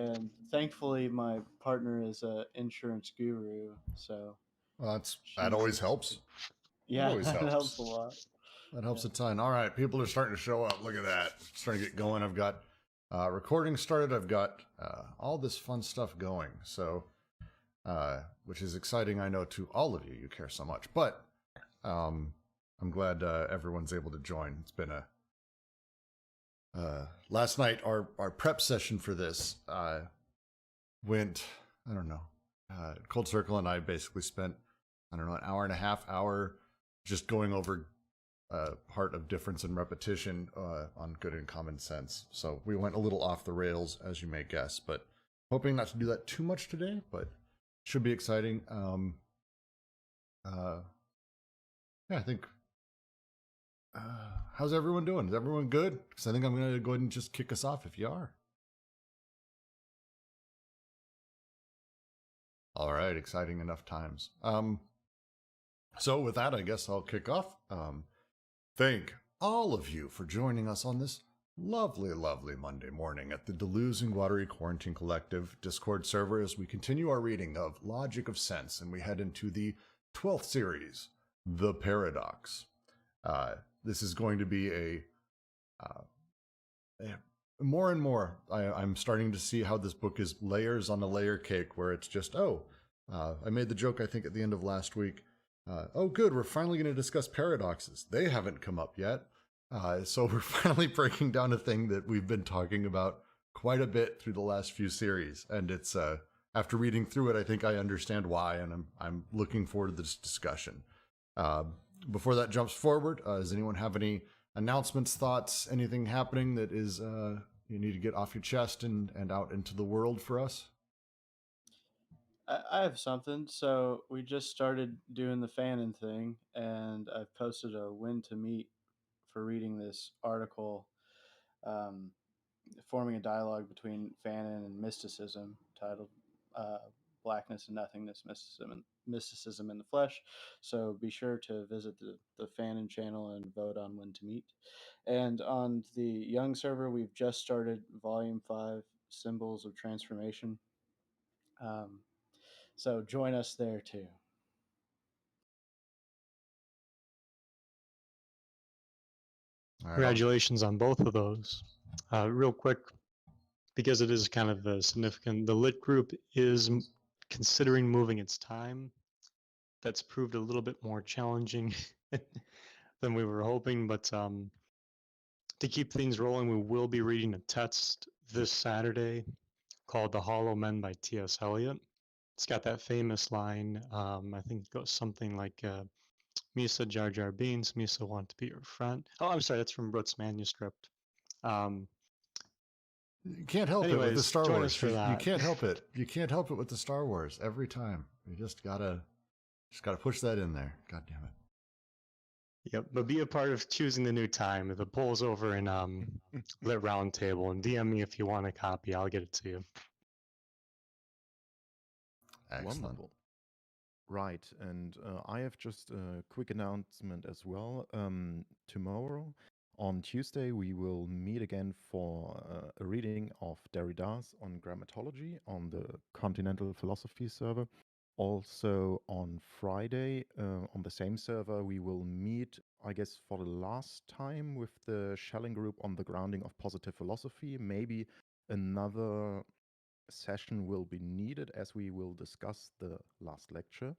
and thankfully my partner is a insurance guru, so Well, that she's always helps. yeah, always that helps. helps a lot. That helps a ton. All right, people are starting to show up. Look at that. Starting to get going. I've got recording started. I've got all this fun stuff going. So, which is exciting, I know, to all of you. You care so much. But I'm glad everyone's able to join. It's been last night, our prep session for this went, I don't know, Cold Circle and I basically spent, I don't know, an hour and a half, hour just going over part of difference and repetition on good and common sense. So we went a little off the rails, as you may guess, but hoping not to do that too much today, but should be exciting. Yeah, I think, how's everyone doing? Is everyone good? Because I think I'm going to go ahead and just kick us off if you are. All right, exciting enough times. So with that, I guess I'll kick off. Thank all of you for joining us on this lovely, lovely Monday morning at the Deleuze and Guattari Quarantine Collective Discord server as we continue our reading of Logic of Sense and we head into the 12th series, The Paradox. This is going to be a more and more, I'm starting to see how this book is layers on a layer cake where it's just, I made the joke, I think, at the end of last week. Oh, good, we're finally going to discuss paradoxes. They haven't come up yet. So we're finally breaking down a thing that we've been talking about quite a bit through the last few series. And it's, after reading through it, I think I understand why, and I'm looking forward to this discussion. Before that jumps forward, does anyone have any announcements, thoughts, anything happening that is you need to get off your chest and out into the world for us? I have something. So we just started doing the Fanon thing, and I've posted a when to meet for reading this article, um, forming a dialogue between Fanon and mysticism, titled "Blackness and Nothingness: Mysticism in the Flesh." So be sure to visit the Fanon channel and vote on when to meet. And on the Young server, we've just started Volume 5, Symbols of Transformation. So join us there too. Congratulations on both of those. Real quick, because it is kind of significant, the Lit group is considering moving its time. That's proved a little bit more challenging than we were hoping, but to keep things rolling, we will be reading a text this Saturday called The Hollow Men by Ts Eliot. It's got that famous line, I think it goes something like, Misa Jar Jar Beans, Misa want to be your friend. Oh, I'm sorry, that's from Brooks' manuscript. You can't help it with the Star Wars. You can't help it. You can't help it with the Star Wars every time. You just gotta push that in there. God damn it. Yep, but be a part of choosing the new time. The poll's over in Lit Roundtable, and DM me if you want a copy. I'll get it to you. Excellent. Wonderful. Right, and I have just a quick announcement as well. Tomorrow, on Tuesday, we will meet again for a reading of Derrida's on grammatology on the Continental Philosophy server. Also on Friday, on the same server, we will meet, I guess, for the last time with the Schelling group on the grounding of positive philosophy. Maybe another session will be needed as we will discuss the last lecture.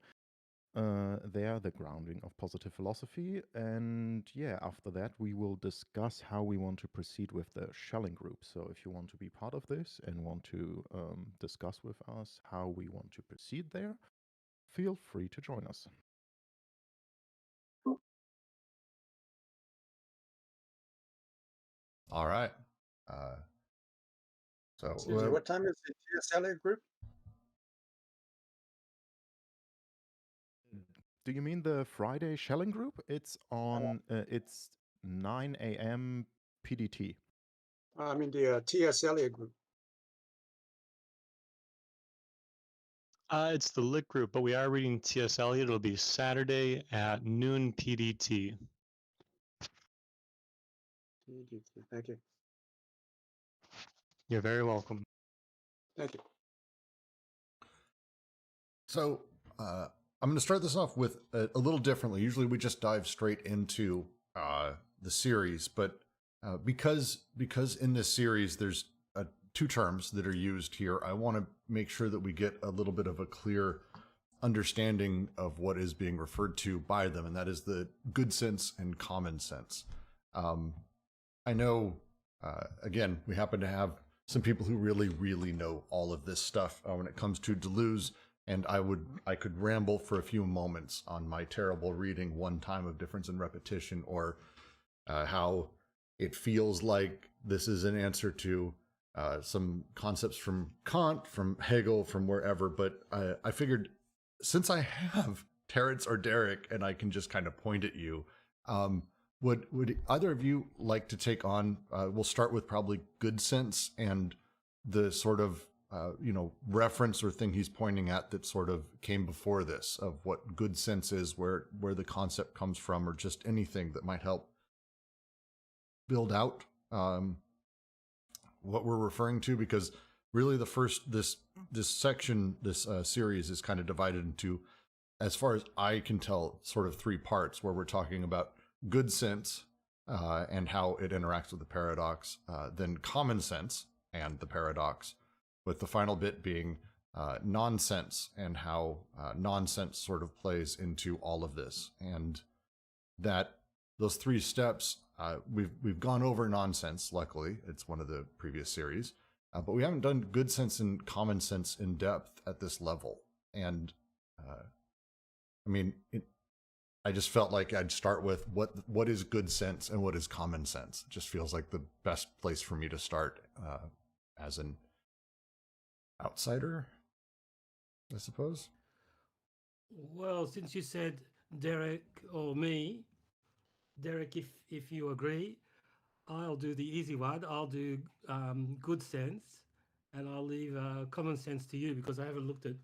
There, the grounding of positive philosophy. And yeah, after that, we will discuss how we want to proceed with the Schelling group. So if you want to be part of this and want to discuss with us how we want to proceed there, feel free to join us. All right. What time is the Ts Eliot group? Do you mean the Friday Schelling group? It's on. It's 9 a.m. PDT. I mean the Ts Eliot group. It's the Lit group, but we are reading Ts Eliot. It'll be Saturday at noon PDT. Thank you. You're very welcome. Thank you. So I'm going to start this off with a little differently. Usually we just dive straight into the series, but because in this series there's two terms that are used here, I want to make sure that we get a little bit of a clear understanding of what is being referred to by them, and that is the good sense and common sense. I know, again, we happen to have some people who really know all of this stuff when it comes to Deleuze, and I could ramble for a few moments on my terrible reading one time of difference and repetition, or how it feels like this is an answer to some concepts from Kant, from Hegel, from wherever. But I figured, since I have Terence or Derek and I can just kind of point at you, would either of you like to take on, we'll start with probably good sense and the sort of reference or thing he's pointing at that sort of came before this, of what good sense is, where the concept comes from, or just anything that might help build out what we're referring to. Because really this section, this series is kind of divided into, as far as I can tell, sort of three parts, where we're talking about good sense and how it interacts with the paradox, then common sense and the paradox, with the final bit being nonsense and how nonsense sort of plays into all of this. And that those three steps, we've gone over nonsense. Luckily, it's one of the previous series, but we haven't done good sense and common sense in depth at this level. And I mean, I just felt like I'd start with what is good sense and what is common sense. It just feels like the best place for me to start as an outsider, I suppose. Well, since you said Derek or me, Derek, if you agree, I'll do the easy one. I'll do good sense, and I'll leave common sense to you, because I haven't looked at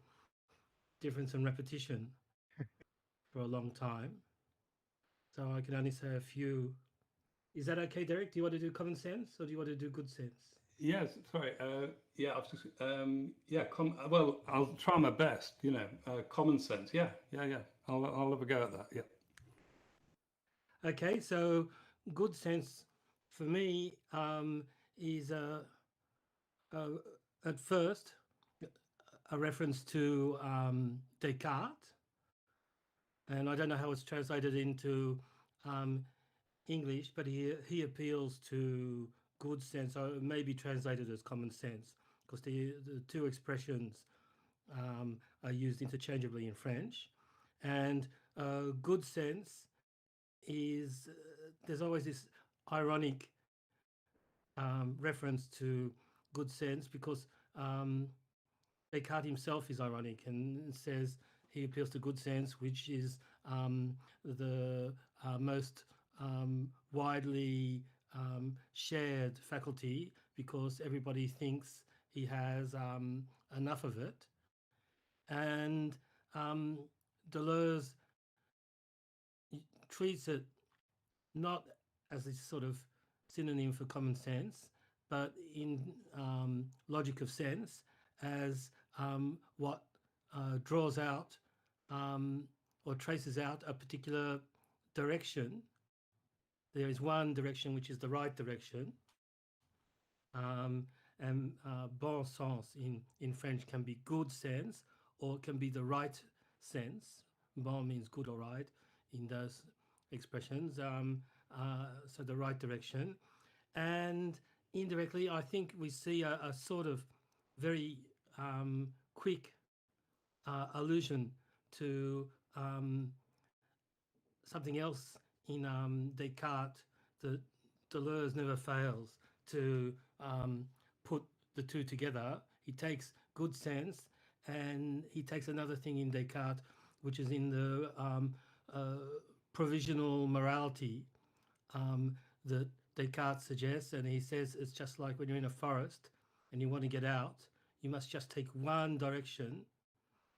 difference and repetition for a long time. So I can only say a few. Is that okay, Derek? Do you want to do common sense, or do you want to do good sense? Yes, sorry. Yeah, I was just, well, I'll try my best. Common sense. Yeah. I'll have a go at that. Yeah. Okay, so good sense for me is at first a reference to Descartes, and I don't know how it's translated into English, but he appeals to good sense, or it may be translated as common sense, because the two expressions are used interchangeably in French. And good sense is, there's always this ironic reference to good sense, because Descartes himself is ironic and says he appeals to good sense, which is the most widely shared faculty, because everybody thinks he has enough of it. And Deleuze treats it not as a sort of synonym for common sense, but in logic of sense, as what draws out or traces out a particular direction. There is one direction which is the right direction, and bon sens in French can be good sense, or it can be the right sense. Bon means good or right in those expressions, so the right direction. And indirectly, I think we see a sort of very quick allusion to something else in Descartes that Deleuze never fails to put the two together. He takes good sense, and he takes another thing in Descartes, which is in the provisional morality that Descartes suggests, and he says it's just like when you're in a forest and you want to get out, you must just take one direction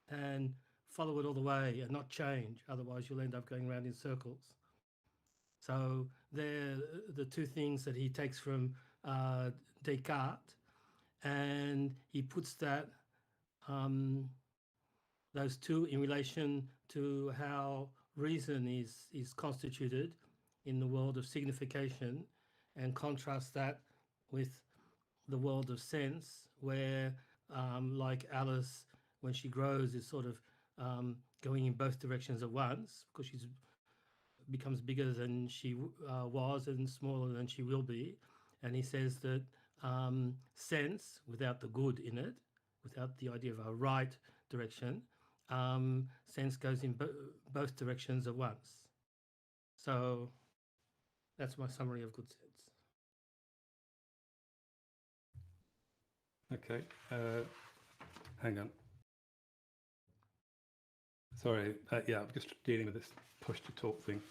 and follow it all the way and not change, otherwise you'll end up going around in circles. So they're the two things that he takes from Descartes. and he puts that those two in relation to how reason is constituted in the world of signification, and contrasts that with the world of sense, where like Alice, when she grows, is sort of going in both directions at once, because she's becomes bigger than she was and smaller than she will be. And he says that sense, without the good in it, without the idea of a right direction, sense goes in both directions at once. So that's my summary of good sense. Okay, hang on. Sorry, yeah, I'm just dealing with this push to talk thing.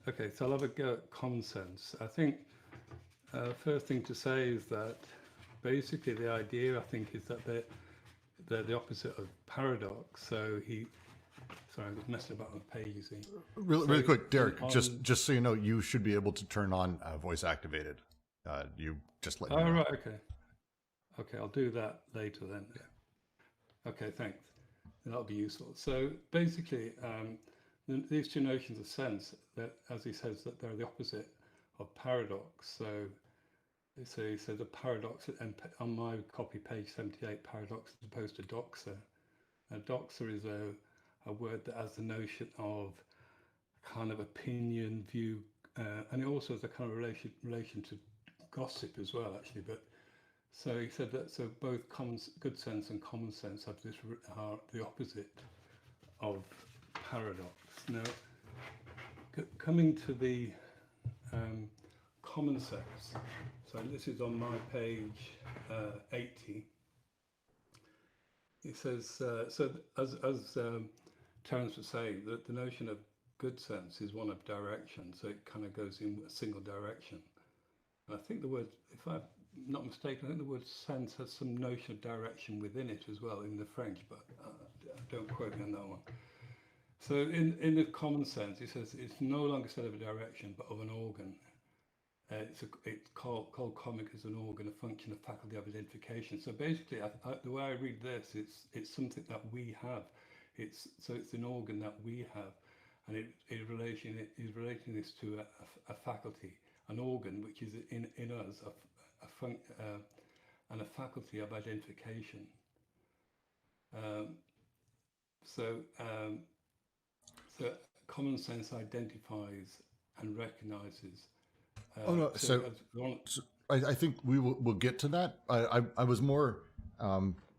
Okay, so I'll have a go at common sense. I think first thing to say is that basically the idea, I think, is that they're the opposite of paradox. So sorry, I'm just messing about on the page, you see. Really quick, Derek, just so you know, you should be able to turn on voice activated. You just let me know. Right, okay. Okay, I'll do that later then. Yeah. Okay, thanks. That'll be useful. So basically, these two notions of sense, that, as he says, that they're the opposite of paradox. So he says a paradox, and on my copy, page 78, paradox as opposed to doxa. Now, doxa is a word that has the notion of kind of opinion, view, and it also has a kind of relation to gossip as well, actually. But so he said that both good sense and common sense are the opposite of paradox. Now, coming to the common sense, so this is on my page 80. It says, so as Terence was saying, that the notion of good sense is one of direction, so it kind of goes in a single direction. And I think the word, if I'm not mistaken, I think the word sense has some notion of direction within it as well in the French, but don't quote me on that one. So in the common sense, it says it's no longer said of a direction, but of an organ. It's called comic as an organ, a function, a faculty of identification. So basically, the way I read this, it's something that we have. It's an organ that we have, and it is relating this to a faculty, an organ which is in us, and a faculty of identification. So common sense identifies and recognizes. I think we'll get to that. I was more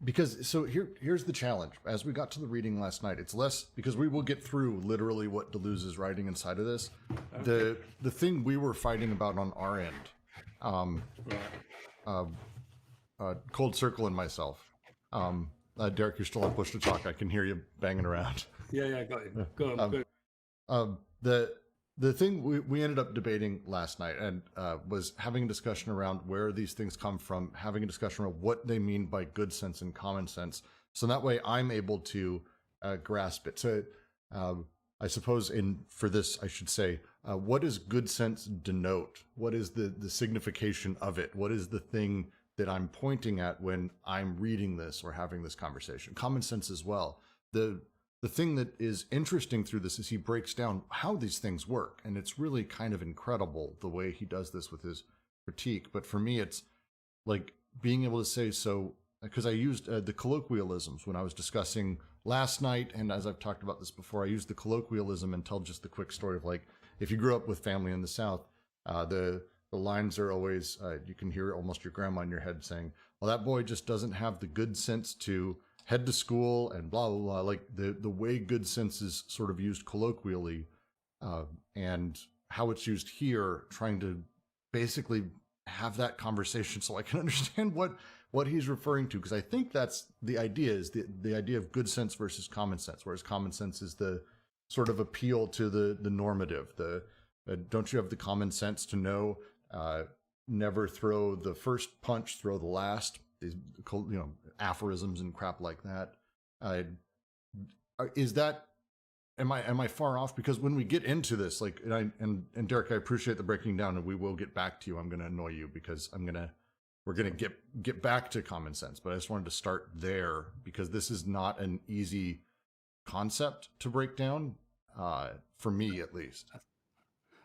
because here's the challenge. As we got to the reading last night, it's less because we will get through literally what Deleuze is writing inside of this. Okay. The thing we were fighting about on our end, Cold Circle and myself. Derek, you're still on push to talk. I can hear you banging around. Yeah, I got you. Go on. The thing we ended up debating last night and was having a discussion around where these things come from, having a discussion around what they mean by good sense and common sense. So that way I'm able to grasp it. So I suppose for this, I should say, what does good sense denote? What is the signification of it? What is the thing that I'm pointing at when I'm reading this or having this conversation? Common sense as well. The thing that is interesting through this is he breaks down how these things work. And it's really kind of incredible the way he does this with his critique. But for me, it's like being able to say, so, because I used the colloquialisms when I was discussing last night. And as I've talked about this before, I used the colloquialism and tell just the quick story of like, if you grew up with family in the South, the lines are always, you can hear almost your grandma in your head saying, well, that boy just doesn't have the good sense to head to school and blah, blah, blah. Like the way good sense is sort of used colloquially and how it's used here, trying to basically have that conversation so I can understand what he's referring to. Because I think that's the idea, is the idea of good sense versus common sense, whereas common sense is the sort of appeal to the normative. Don't you have the common sense to know never throw the first punch, throw the last? These, aphorisms and crap like that. Is that, am I far off? Because when we get into this, like, and Derek, I appreciate the breaking down, and we will get back to you. I'm going to annoy you because I'm going to we're going to get back to common sense, but I just wanted to start there because this is not an easy concept to break down, for me at least.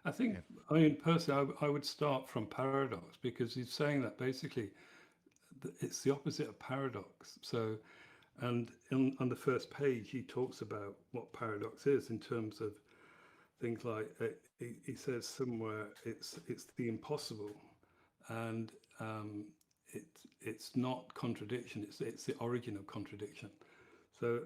I think, I mean, personally, I would start from paradox, because he's saying that basically it's the opposite of paradox. So, and on the first page, he talks about what paradox is in terms of things like, he says somewhere it's the impossible, and it's not contradiction, it's the origin of contradiction. So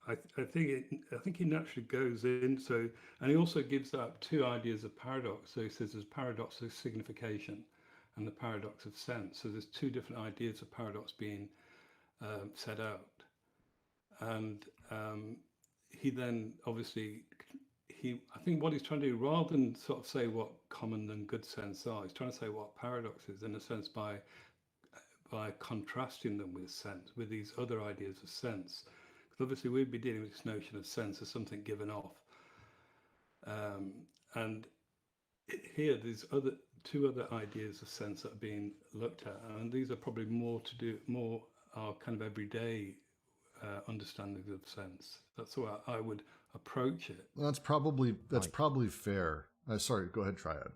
I think he naturally goes in. So, and he also gives out two ideas of paradox. So he says there's paradox of signification and the paradox of sense. So there's two different ideas of paradox being set out. And he then obviously, I think what he's trying to do, rather than sort of say what common and good sense are, he's trying to say what paradox is, in a sense, by contrasting them with sense, with these other ideas of sense. Because obviously we'd be dealing with this notion of sense as something given off. And here there's two other ideas of sense that are being looked at, and these are probably more our kind of everyday understandings of sense. That's the way I would approach it. Well, that's probably fair. Sorry, go ahead, Triad.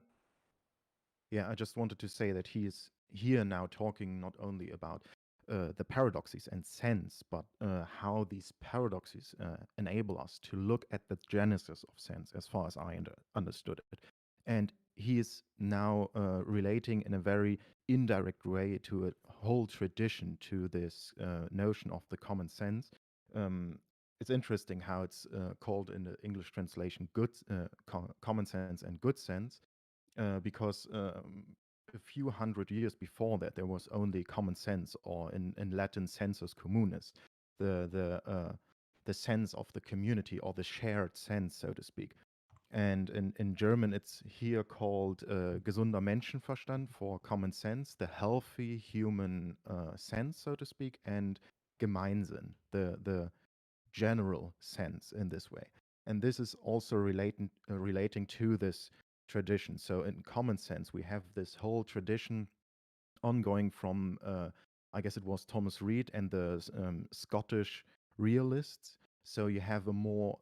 Yeah, I just wanted to say that he is here now talking not only about the paradoxes and sense, but how these paradoxes enable us to look at the genesis of sense, as far as I understood it. And he is now relating in a very indirect way to a whole tradition, to this notion of the common sense. It's interesting how it's called in the English translation common sense and good sense, because a few hundred years before that, there was only common sense, or in Latin, sensus communis, the sense of the community, or the shared sense, so to speak. And in German, it's here called gesunder Menschenverstand, for common sense, the healthy human sense, so to speak, and Gemeinsinn, the general sense in this way. And this is also relating to this tradition. So in common sense, we have this whole tradition ongoing from, I guess it was Thomas Reid and the Scottish realists. So you have a more,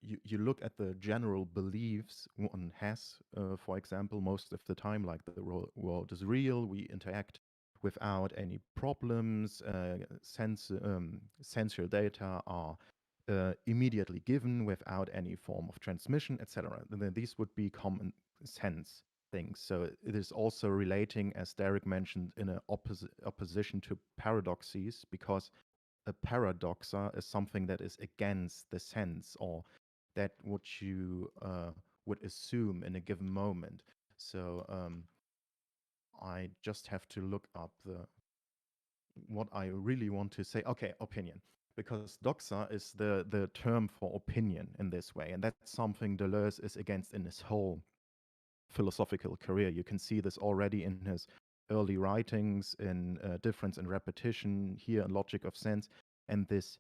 you look at the general beliefs one has, for example, most of the time, like the world is real, we interact without any problems, sensual data are immediately given without any form of transmission, etc. Then these would be common sense things. So it is also relating, as Derek mentioned, in an opposition to paradoxes, because a paradoxa is something that is against the sense, or that what you would assume in a given moment. So I just have to look up what I really want to say. Okay, opinion. Because doxa is the term for opinion in this way. And that's something Deleuze is against in his whole philosophical career. You can see this already in his early writings, in Difference and Repetition, here in Logic of Sense, and this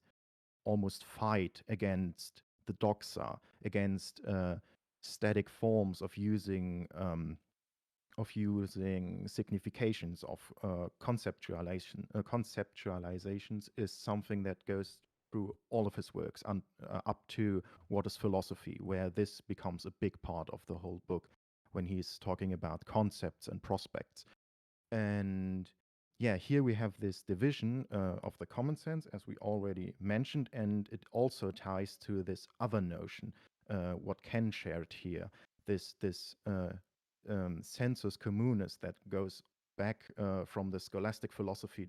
almost fight against the doxa, against static forms of using significations, of conceptualizations, is something that goes through all of his works, up to What is Philosophy, where this becomes a big part of the whole book, when he's talking about concepts and prospects. And yeah, here we have this division of the common sense, as we already mentioned, and it also ties to this other notion, what Ken shared here, this sensus communis that goes back from the scholastic philosophy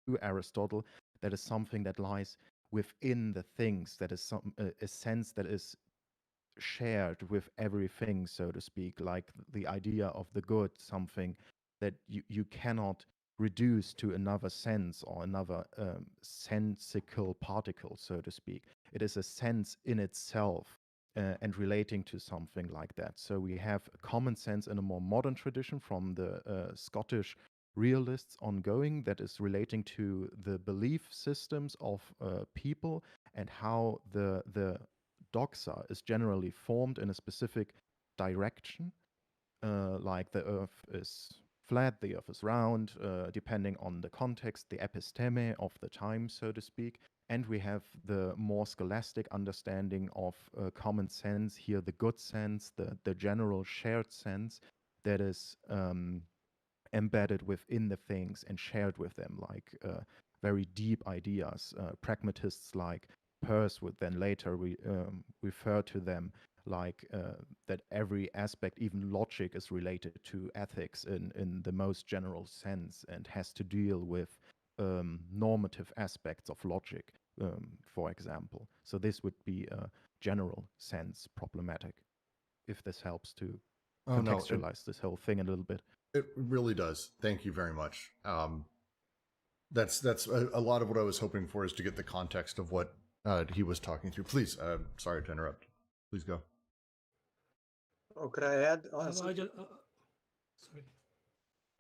to Aristotle, that is something that lies within the things, that is a sense that is shared with everything, so to speak, like the idea of the good, something that you cannot reduce to another sense or another sensical particle, so to speak. It is a sense in itself, and relating to something like that. So we have a common sense in a more modern tradition from the Scottish realists ongoing, that is relating to the belief systems of people, and how the doxa is generally formed in a specific direction, like the earth is flat, the earth is round, depending on the context, the episteme of the time, so to speak. And we have the more scholastic understanding of common sense here, the good sense, the general shared sense that is embedded within the things and shared with them, like very deep ideas. Pragmatists like Peirce would then later refer to them like that every aspect, even logic, is related to ethics in the most general sense and has to deal with normative aspects of logic, for example. So this would be a general sense problematic, if this helps to contextualize this whole thing a little bit. It really does. Thank you very much. That's a lot of what I was hoping for, is to get the context of what he was talking through. Please, sorry to interrupt. Please go. Oh, could I add? Sorry.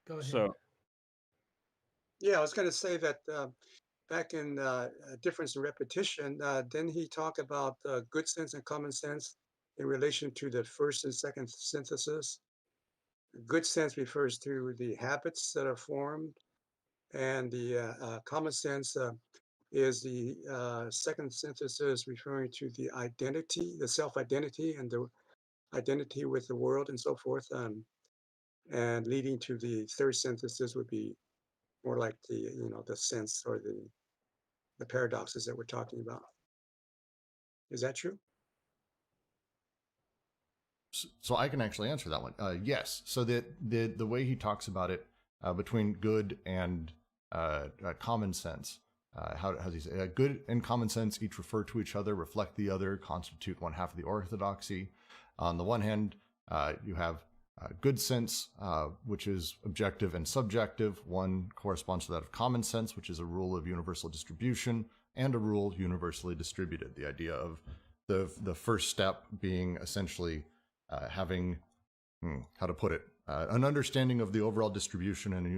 Go ahead. So, Yeah, I was going to say that back in Difference and Repetition, didn't he talk about good sense and common sense in relation to the first and second synthesis? Good sense refers to the habits that are formed, and the common sense is the second synthesis referring to the identity, the self-identity, and the identity with the world and so forth. And leading to the third synthesis would be more like the, the sense or the paradoxes that we're talking about. Is that true? So I can actually answer that one. Yes. So the way he talks about it between good and common sense, how does he say? Good and common sense each refer to each other, reflect the other, constitute one half of the orthodoxy. On the one hand, you have good sense, which is objective and subjective. One corresponds to that of common sense, which is a rule of universal distribution, and a rule universally distributed. The idea of the first step being essentially having, how to put it, an understanding of the overall distribution and a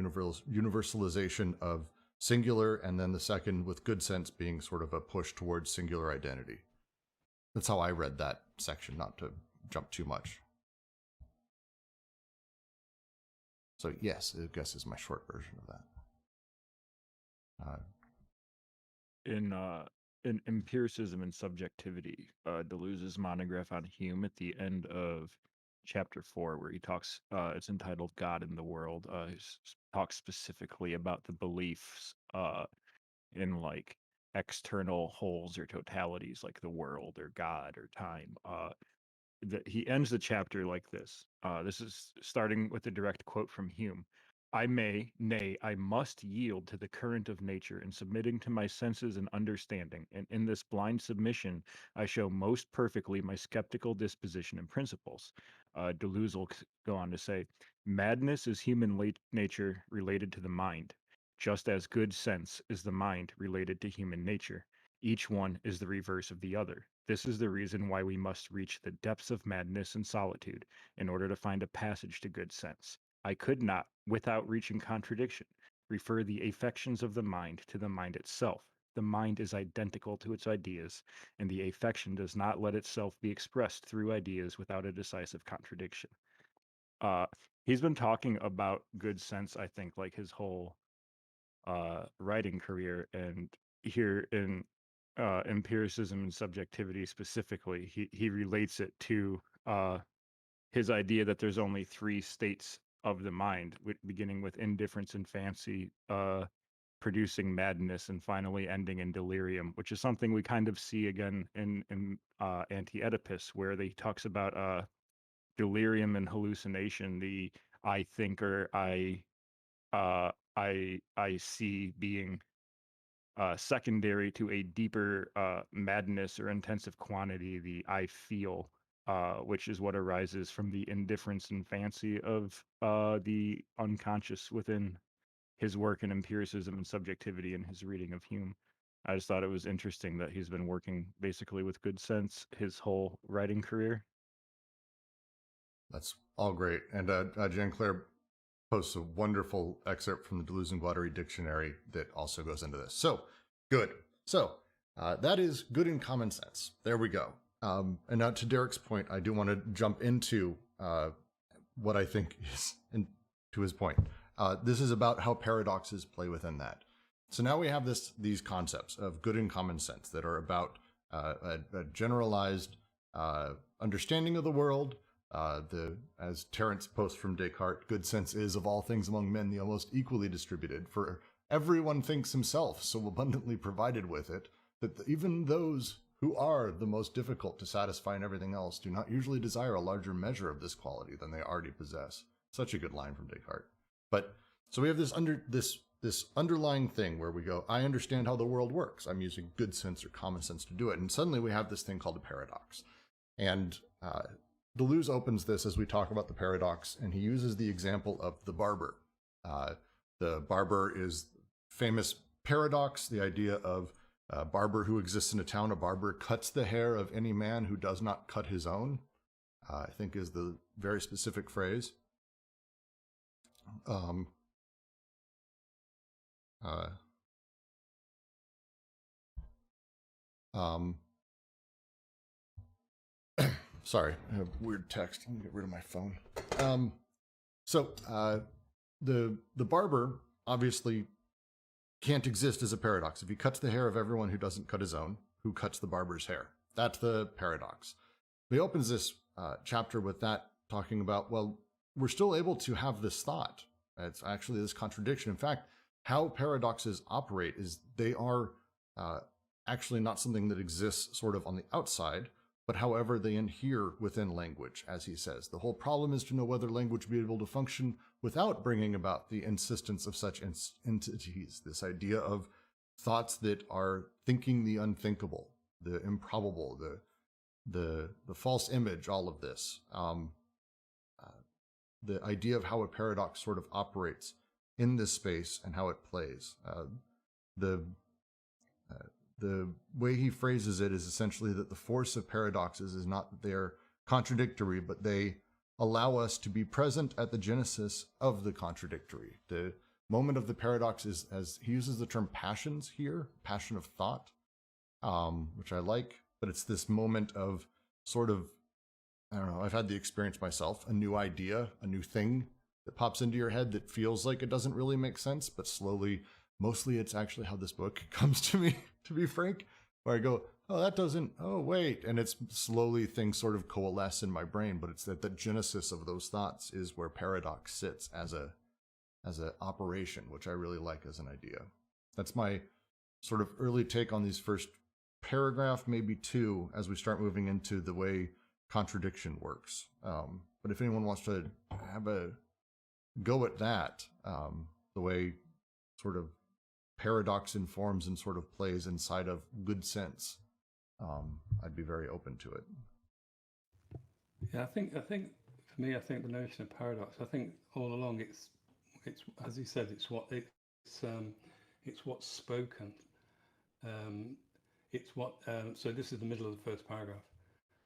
universalization of singular, and then the second with good sense being sort of a push towards singular identity. That's how I read that section, not to jump too much. So yes, I guess is my short version of that. In Empiricism and Subjectivity, Deleuze's monograph on Hume at the end of chapter 4, where he talks, it's entitled God in the World, he talks specifically about the beliefs in like external wholes or totalities, like the world or God or time. He ends the chapter like this. This is starting with a direct quote from Hume. I may, nay, I must yield to the current of nature in submitting to my senses and understanding, and in this blind submission I show most perfectly my skeptical disposition and principles. Deleuze will go on to say, madness is human nature related to the mind, just as good sense is the mind related to human nature. Each one is the reverse of the other. This is the reason why we must reach the depths of madness and solitude in order to find a passage to good sense. I could not, without reaching contradiction, refer the affections of the mind to the mind itself. The mind is identical to its ideas, and the affection does not let itself be expressed through ideas without a decisive contradiction. He's been talking about good sense, I think, like his whole writing career, and here in Empiricism and Subjectivity specifically, he relates it to his idea that there's only 3 states of the mind, beginning with indifference and fancy, producing madness, and finally ending in delirium, which is something we kind of see again in Anti-Oedipus, where he talks about delirium and hallucination, the I think or I see being secondary to a deeper madness or intensive quantity, the I feel, which is what arises from the indifference and fancy of the unconscious within his work in empiricism and subjectivity and his reading of Hume. I just thought it was interesting that he's been working basically with good sense his whole writing career. That's all great. And Jean Claire posts a wonderful excerpt from the Deleuze and Guattari dictionary that also goes into this. So, good. So, that is good in common sense. There we go. And now to Derek's point, I do want to jump into what I think is, to to his point. This is about how paradoxes play within that. So now we have these concepts of good and common sense that are about a generalized understanding of the world. As Terence posts from Descartes, good sense is of all things among men the almost equally distributed, for everyone thinks himself so abundantly provided with it that even those who are the most difficult to satisfy in everything else do not usually desire a larger measure of this quality than they already possess. Such a good line from Descartes. But so we have this underlying thing where we go, I understand how the world works. I'm using good sense or common sense to do it. And suddenly we have this thing called a paradox. And Deleuze opens this as we talk about the paradox, and he uses the example of the barber. The barber is famous paradox, the idea of a barber who exists in a town. A barber cuts the hair of any man who does not cut his own, I think is the very specific phrase. Sorry, I have weird text. Let me get rid of my phone. The barber obviously can't exist as a paradox. If he cuts the hair of everyone who doesn't cut his own, who cuts the barber's hair? That's the paradox. He opens this chapter with that, talking about, well, we're still able to have this thought. It's actually this contradiction. In fact, how paradoxes operate is they are actually not something that exists sort of on the outside, but however they inhere within language, as he says. The whole problem is to know whether language will be able to function without bringing about the insistence of such entities, this idea of thoughts that are thinking the unthinkable, the improbable, the false image, all of this. The idea of how a paradox sort of operates in this space and how it plays. The way he phrases it is essentially that the force of paradoxes is not that they're contradictory, but they allow us to be present at the genesis of the contradictory. The moment of the paradox is, as he uses the term passions here, passion of thought, which I like, but it's this moment of sort of, I don't know, I've had the experience myself, a new idea, a new thing that pops into your head that feels like it doesn't really make sense, but slowly, mostly it's actually how this book comes to me, to be frank, where I go, oh, that doesn't, oh, wait. And it's slowly things sort of coalesce in my brain, but it's that the genesis of those thoughts is where paradox sits as a operation, which I really like as an idea. That's my sort of early take on these first paragraph, maybe two, as we start moving into the way contradiction works. But if anyone wants to have a go at that, the way sort of paradox informs and sort of plays inside of good sense, I'd be very open to it. Yeah, I think for me, I think the notion of paradox, I think all along it's as he said, it's what's spoken. It's what so this is the middle of the first paragraph.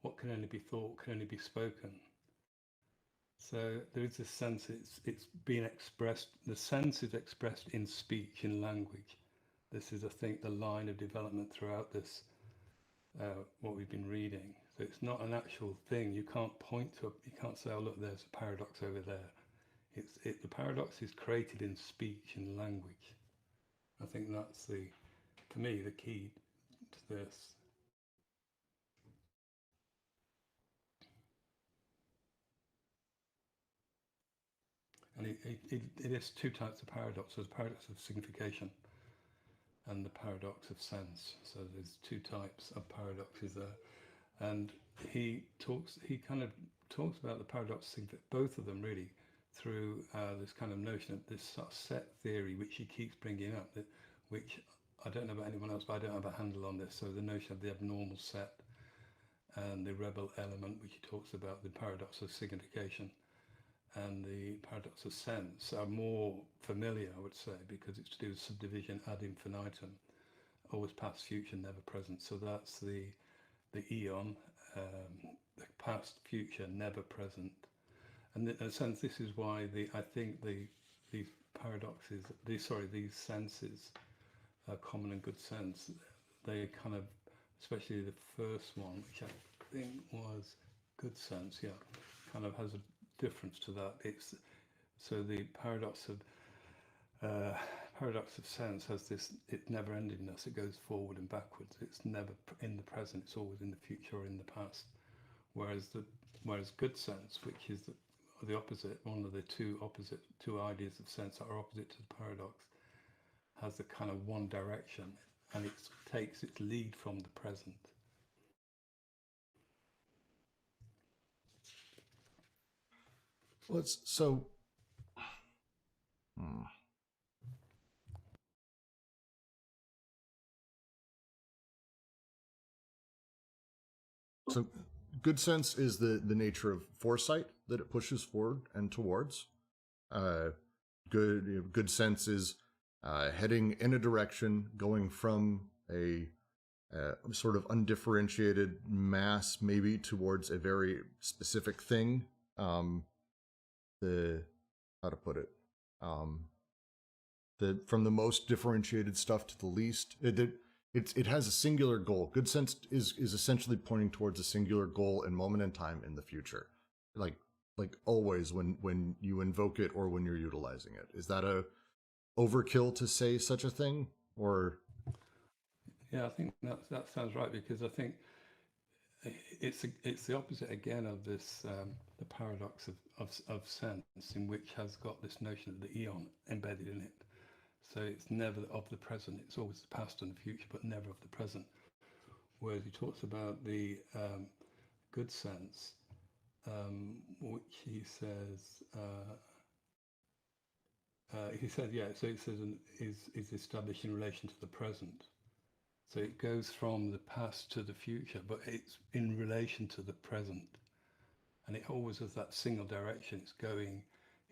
What can only be thought can only be spoken. So there is this sense it's being expressed, the sense is expressed in speech, in language. This is, I think, the line of development throughout this, what we've been reading. So it's not an actual thing. You can't point to, you can't say, oh look, there's a paradox over there. The paradox is created in speech and language. I think that's for me, the key to this. And it is two types of paradox. There's paradox of signification and the paradox of sense. So there's two types of paradoxes there. And he kind of talks about the paradox, both of them really, through this kind of notion of this sort of set theory, which he keeps bringing up, which I don't know about anyone else, but I don't have a handle on this. So the notion of the abnormal set and the rebel element, which he talks about, the paradox of signification, and the paradox of sense are more familiar, I would say, because it's to do with subdivision ad infinitum, always past, future, never present. So that's the eon, the past, future, never present. And in a sense, this is why I think these paradoxes, these senses, common and good sense, they kind of, especially the first one, which I think was good sense, yeah, kind of has a difference to that. So the paradox of sense has this never-endingness. It goes forward and backwards. It's never in the present. It's always in the future or in the past. Whereas good sense, which is the opposite, one of the two ideas of sense that are opposite to the paradox, has a kind of one direction, and it takes its lead from the present. Let's so. So, good sense is the nature of foresight that it pushes forward and towards. Good sense is heading in a direction, going from a sort of undifferentiated mass, maybe towards a very specific thing. How to put it? From the most differentiated stuff to the least. It has a singular goal. Good sense is essentially pointing towards a singular goal and moment in time in the future, like always when you invoke it or when you're utilizing it. Is that a overkill to say such a thing, or? Yeah, I think that sounds right, because I think it's the opposite again of this the paradox of sense, in which has got this notion of the eon embedded in it. So it's never of the present. It's always the past and the future, but never of the present. Whereas he talks about the good sense, which he says, so it says is established in relation to the present. So it goes from the past to the future, but it's in relation to the present. And it always has that single direction.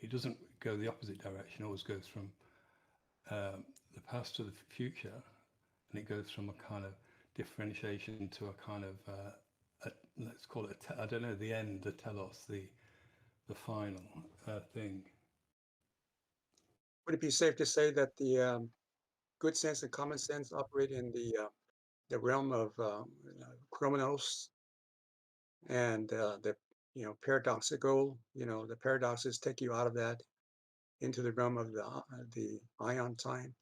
It doesn't go the opposite direction. It always goes from the past to the future, and it goes from a kind of differentiation to a kind of let's call it the end, the telos, the final thing. Would it be safe to say that the good sense and common sense operate in the realm of chronos, and the paradoxical, the paradoxes take you out of that into the realm of the ion time?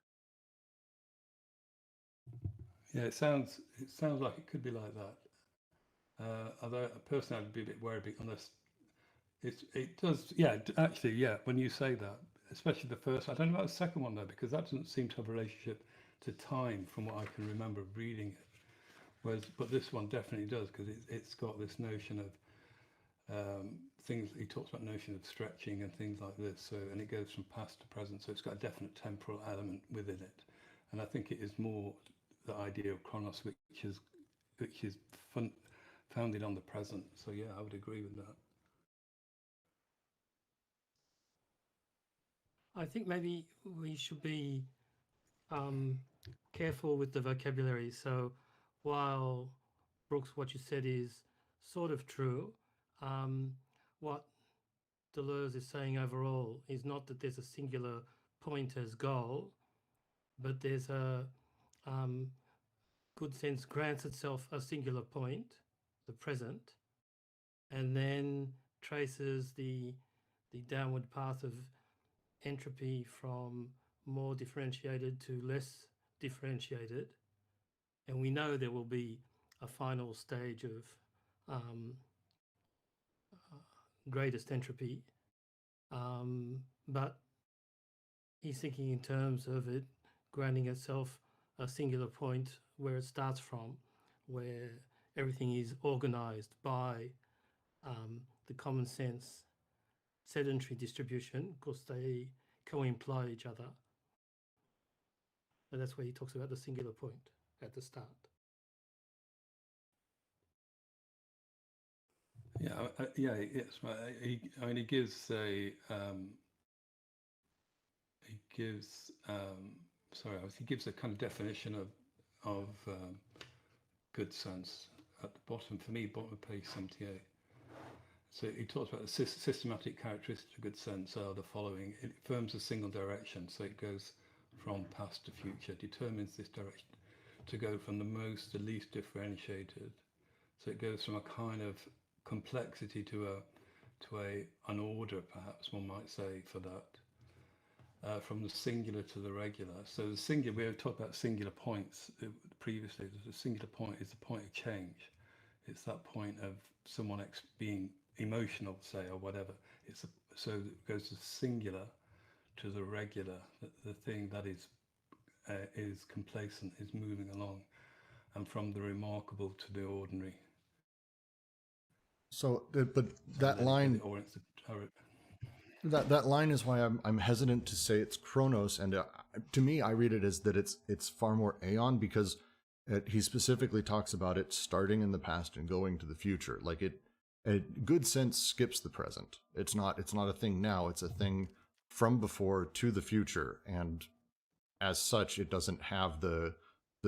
Yeah, it sounds like it could be like that. Although personally, I'd be a bit wary, unless it does. Yeah, actually, yeah. When you say that, especially the first, I don't know about the second one though, because that doesn't seem to have a relationship to time, from what I can remember of reading it. But this one definitely does, because it's got this notion of things. He talks about notion of stretching and things like this. So, and it goes from past to present. So it's got a definite temporal element within it, and I think it is more the idea of chronos, which is founded on the present. So yeah, I would agree with that. I think maybe we should be careful with the vocabulary. So while, Brooks, what you said is sort of true, what Deleuze is saying overall is not that there's a singular point as goal, but there's a good sense grants itself a singular point, the present, and then traces the downward path of entropy from more differentiated to less differentiated. And we know there will be a final stage of greatest entropy, but he's thinking in terms of it granting itself a singular point where it starts from, where everything is organized by the common sense sedentary distribution, because they co-imply each other. And that's where he talks about the singular point at the start. Yeah, it's right. He gives a he gives a kind of definition of good sense at the bottom, for me, bottom of page 78. So he talks about the systematic characteristics of good sense are the following. It affirms a single direction, so it goes from past to future, determines this direction to go from the most to least differentiated. So it goes from a kind of complexity to to an order, perhaps one might say, for that, from the singular to the regular. So the singular, we have talked about singular points previously. The singular point is the point of change. It's that point of someone being emotional, say, or whatever. So it goes to singular to the regular, the thing that is complacent, is moving along, and from the remarkable to the ordinary. So, but that line, that line is why I'm hesitant to say it's Chronos, and to me, I read it as that it's far more aeon, because he specifically talks about it starting in the past and going to the future. Like good sense skips the present. It's not a thing now. It's a thing from before to the future, and as such, it doesn't have the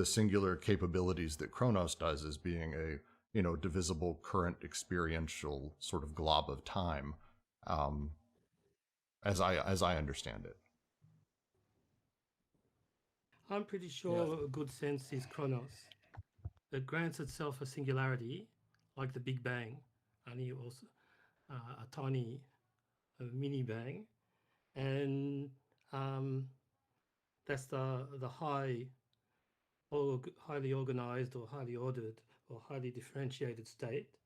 singular capabilities that Chronos does, as being a divisible current experiential sort of glob of time, as I understand it. I'm pretty sure a good sense is Chronos. It grants itself a singularity, like the Big Bang, only also a tiny mini bang, and that's the highly organized or highly ordered or highly differentiated state.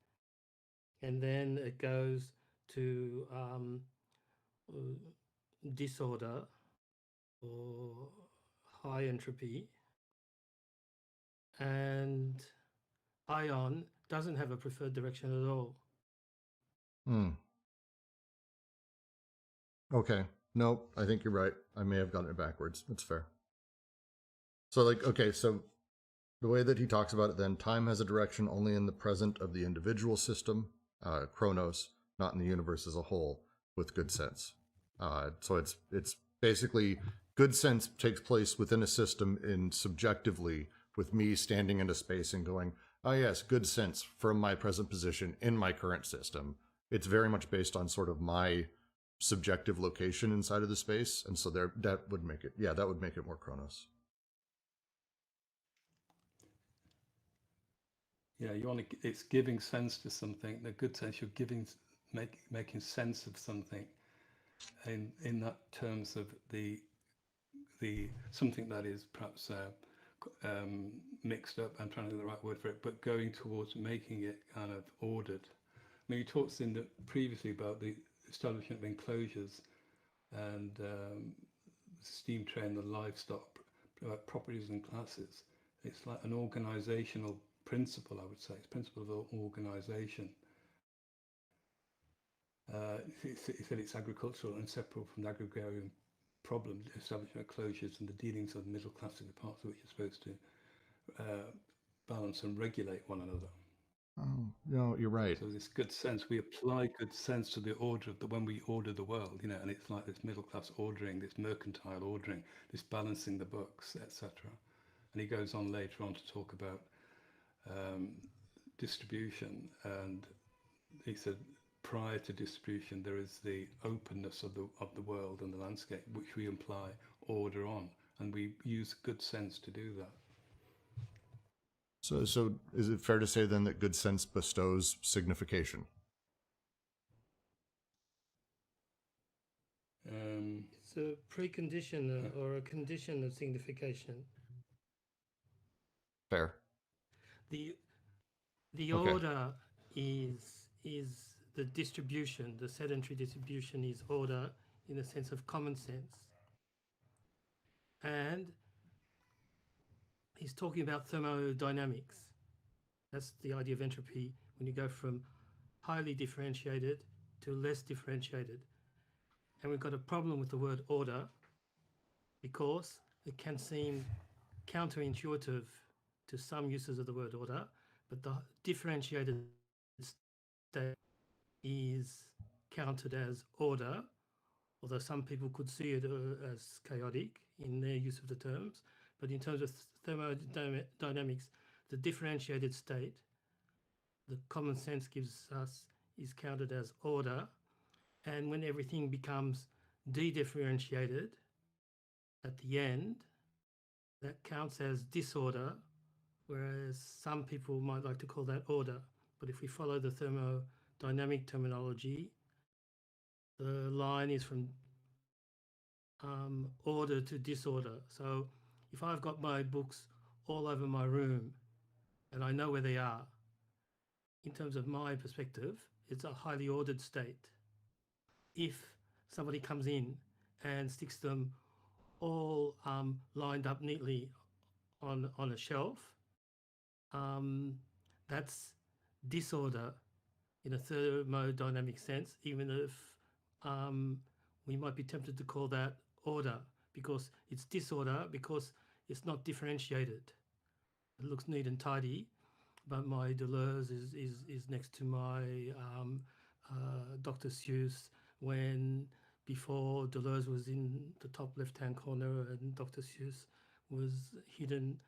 And then it goes to disorder or high entropy, and ion doesn't have a preferred direction at all. Okay. Nope, I think you're right. I may have gotten it backwards. That's fair. So, okay, so the way that he talks about it then, time has a direction only in the present of the individual system, Chronos, not in the universe as a whole, with good sense. So it's basically good sense takes place within a system in subjectively, with me standing into space and going, oh yes, good sense from my present position in my current system. It's very much based on sort of my subjective location inside of the space, and so that would make it more Chronos. Yeah, it's giving sense to something. The good sense, you're making sense of something, in that terms of the something that is perhaps mixed up. I'm trying to think of the right word for it, but going towards making it kind of ordered. I mean, he talks previously about the establishment of enclosures and steam train, the livestock, properties and classes. It's like an organizational principle, I would say. It's principle of organization. He said it's agricultural and separable from the agrarian problem, establishment of closures and the dealings of the middle classes, the parts of which are supposed to balance and regulate one another. Oh, no, you're right. So this good sense, we apply good sense to the order of when we order the world, and it's like this middle class ordering, this mercantile ordering, this balancing the books, etc. And he goes on later on to talk about distribution, and he said prior to distribution there is the openness of the world and the landscape, which we imply order on, and we use good sense to do that. So is it fair to say then that good sense bestows signification? It's a precondition or a condition of signification. Fair. The order is the distribution. The sedentary distribution is order in the sense of common sense. And he's talking about thermodynamics. That's the idea of entropy, when you go from highly differentiated to less differentiated. And we've got a problem with the word order because it can seem counterintuitive to some uses of the word order, but the differentiated state is counted as order, although some people could see it as chaotic in their use of the terms. But in terms of thermodynamics, the differentiated state, the common sense gives us, is counted as order. And when everything becomes de-differentiated at the end, that counts as disorder, whereas some people might like to call that order. But if we follow the thermodynamic terminology, the line is from order to disorder. So if I've got my books all over my room and I know where they are, in terms of my perspective, it's a highly ordered state. If somebody comes in and sticks them all lined up neatly on a shelf, that's disorder in a thermodynamic sense, even if we might be tempted to call that order, because it's disorder because it's not differentiated. It looks neat and tidy, but my Deleuze is next to my Dr. Seuss, when before Deleuze was in the top left-hand corner and Dr. Seuss was hidden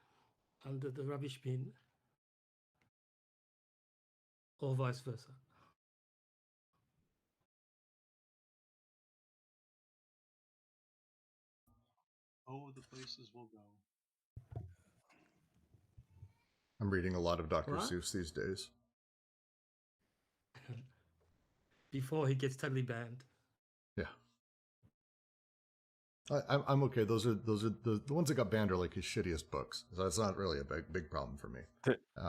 under the rubbish bin, or vice versa. Oh, the places we'll go. I'm reading a lot of Dr. What? Seuss these days. Before he gets totally banned. Yeah. I'm okay. Those are the ones that got banned are like his shittiest books. So it's not really a big problem for me.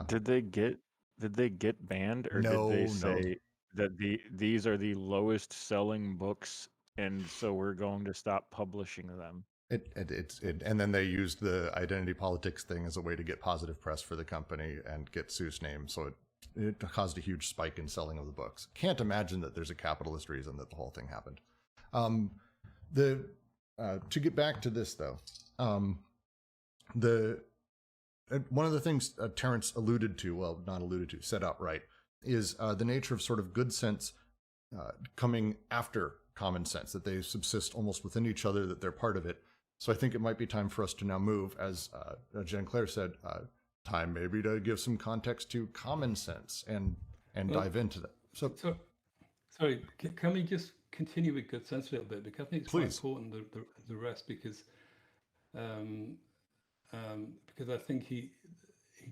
Did they get banned, or No, did they no. say that these are the lowest selling books, and so we're going to stop publishing them? And then they used the identity politics thing as a way to get positive press for the company and get Seuss' name. So it caused a huge spike in selling of the books. Can't imagine that there's a capitalist reason that the whole thing happened. To get back to this though, one of the things Terence alluded to, well, not alluded to, set outright, is the nature of sort of good sense coming after common sense, that they subsist almost within each other, that they're part of it. So I think it might be time for us to now move, as Jean Claire said, time maybe to give some context to common sense and dive into that. So sorry, can we just continue with good sense a little bit, because I think it's Please. quite important, the rest, because I think he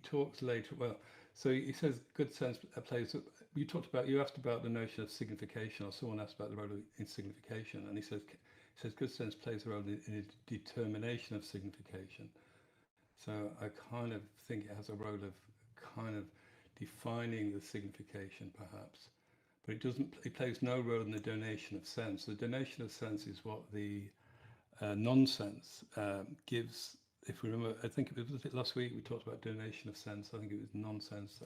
talks later. Well, so he says good sense plays. You asked about the notion of signification, or someone asked about the role in signification, and he says good sense plays a role in the determination of signification. So I kind of think it has a role of kind of defining the signification, perhaps, but it doesn't. It plays no role in the donation of sense. The donation of sense is what the nonsense gives. If we remember, I think it was last week we talked about donation of sense. I think it was nonsense.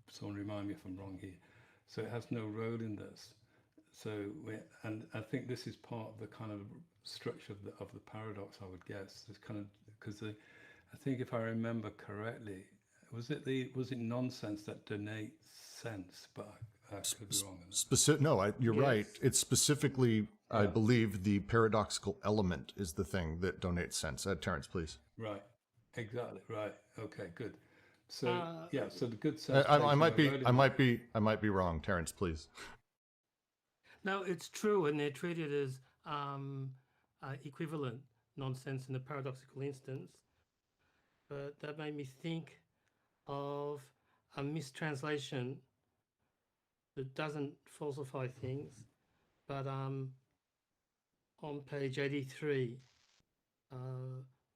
Someone remind me if I'm wrong here. So it has no role in this. So and I think this is part of the kind of structure of the paradox, I would guess. It's kind of because I think if I remember correctly, was it nonsense that donates sense? But I could be wrong. You're Yes. right. It's specifically, I believe, the paradoxical element is the thing that donates sense. Terence, please. Right. Exactly. Right. Okay. Good. So so the good sense. I might be wrong. Terence, please. No, it's true, and they're treated as equivalent nonsense in the paradoxical instance. But that made me think of a mistranslation that doesn't falsify things, but on page 83.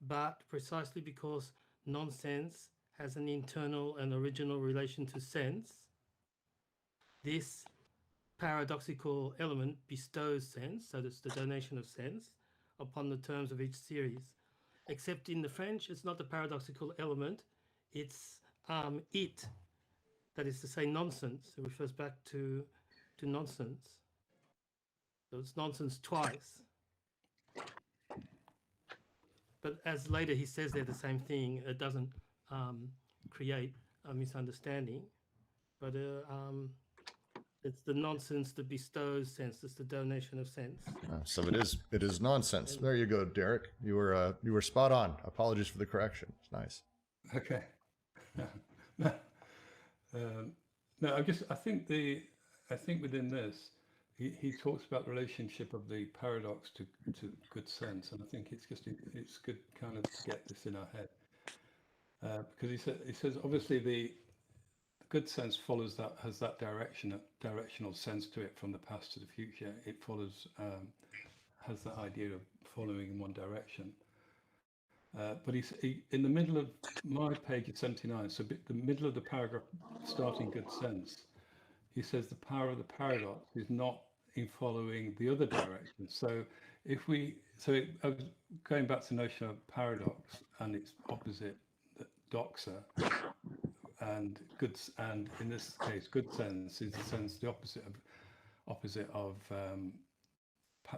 But precisely because nonsense has an internal and original relation to sense, this paradoxical element bestows sense, so that's the donation of sense, upon the terms of each series. Except in the French, it's not the paradoxical element, it's it, that is to say nonsense. It refers back to nonsense. So it's nonsense twice. But as later he says they're the same thing, it doesn't create a misunderstanding. But it's the nonsense that bestows sense. It's the donation of sense. So it is nonsense. There you go, Derek. You were spot on. Apologies for the correction. It's nice. Okay. No, I think within this, he talks about the relationship of the paradox to good sense, and I think it's good kind of to get this in our head, because he says obviously the good sense follows that, has that directional sense to it from the past to the future. It follows, has that idea of following in one direction. But in the middle of my page at 79, so the middle of the paragraph starting good sense, he says the power of the paradox is not in following the other direction. So if we, I was going back to the notion of paradox and its opposite, doxa, and in this case, good sense is the opposite of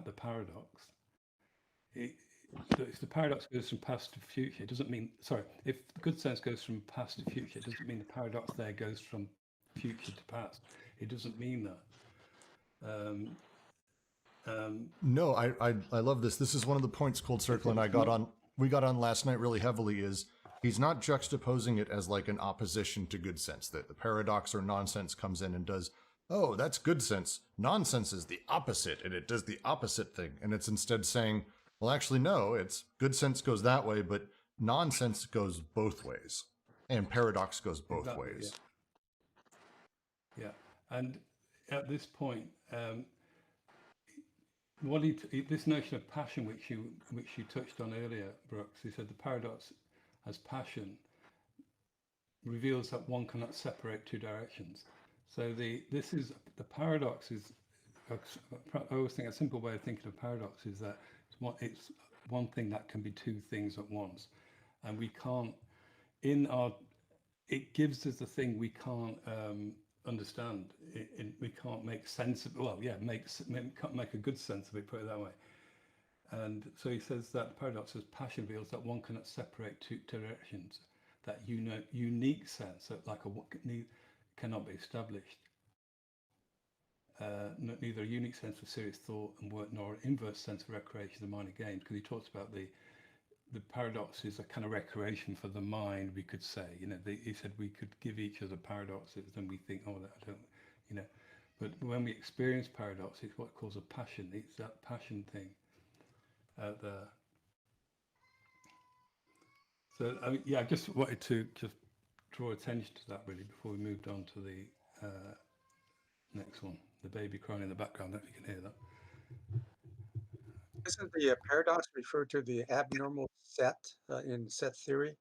the paradox. If the paradox goes from past to future, it doesn't mean, sorry, if good sense goes from past to future, it doesn't mean the paradox there goes from future to past. It doesn't mean that. No, I love this. This is one of the points Cold Circle and I we got on last night really heavily, is he's not juxtaposing it as like an opposition to good sense, that the paradox or nonsense comes in and does, oh, that's good sense. Nonsense is the opposite, and it does the opposite thing. And it's instead saying, well, actually, no, it's good sense goes that way, but nonsense goes both ways. And paradox goes both ways. Yeah. And at this point, this notion of passion, which you touched on earlier, Brooks, he said the paradox as passion reveals that one cannot separate two directions. So the paradox is, I always think a simple way of thinking of paradox is that it's one thing that can be two things at once, and we can't, it gives us the thing we can't understand. We can't make sense of, can't make a good sense of it, put it that way. And so he says that the paradox as passion reveals that one cannot separate two directions, that unique sense that cannot be established. Neither a unique sense of serious thought and work nor an inverse sense of recreation of minor games, because he talks about the paradox is a kind of recreation for the mind, we could say. He said we could give each other paradoxes and we think, oh, I don't, but when we experience paradox, it's what calls a passion. It's that passion thing out there. So I just wanted to just draw attention to that really before we moved on to the next one. The baby crying in the background, I don't know if you can hear that. Isn't the paradox referred to the abnormal set in set theory,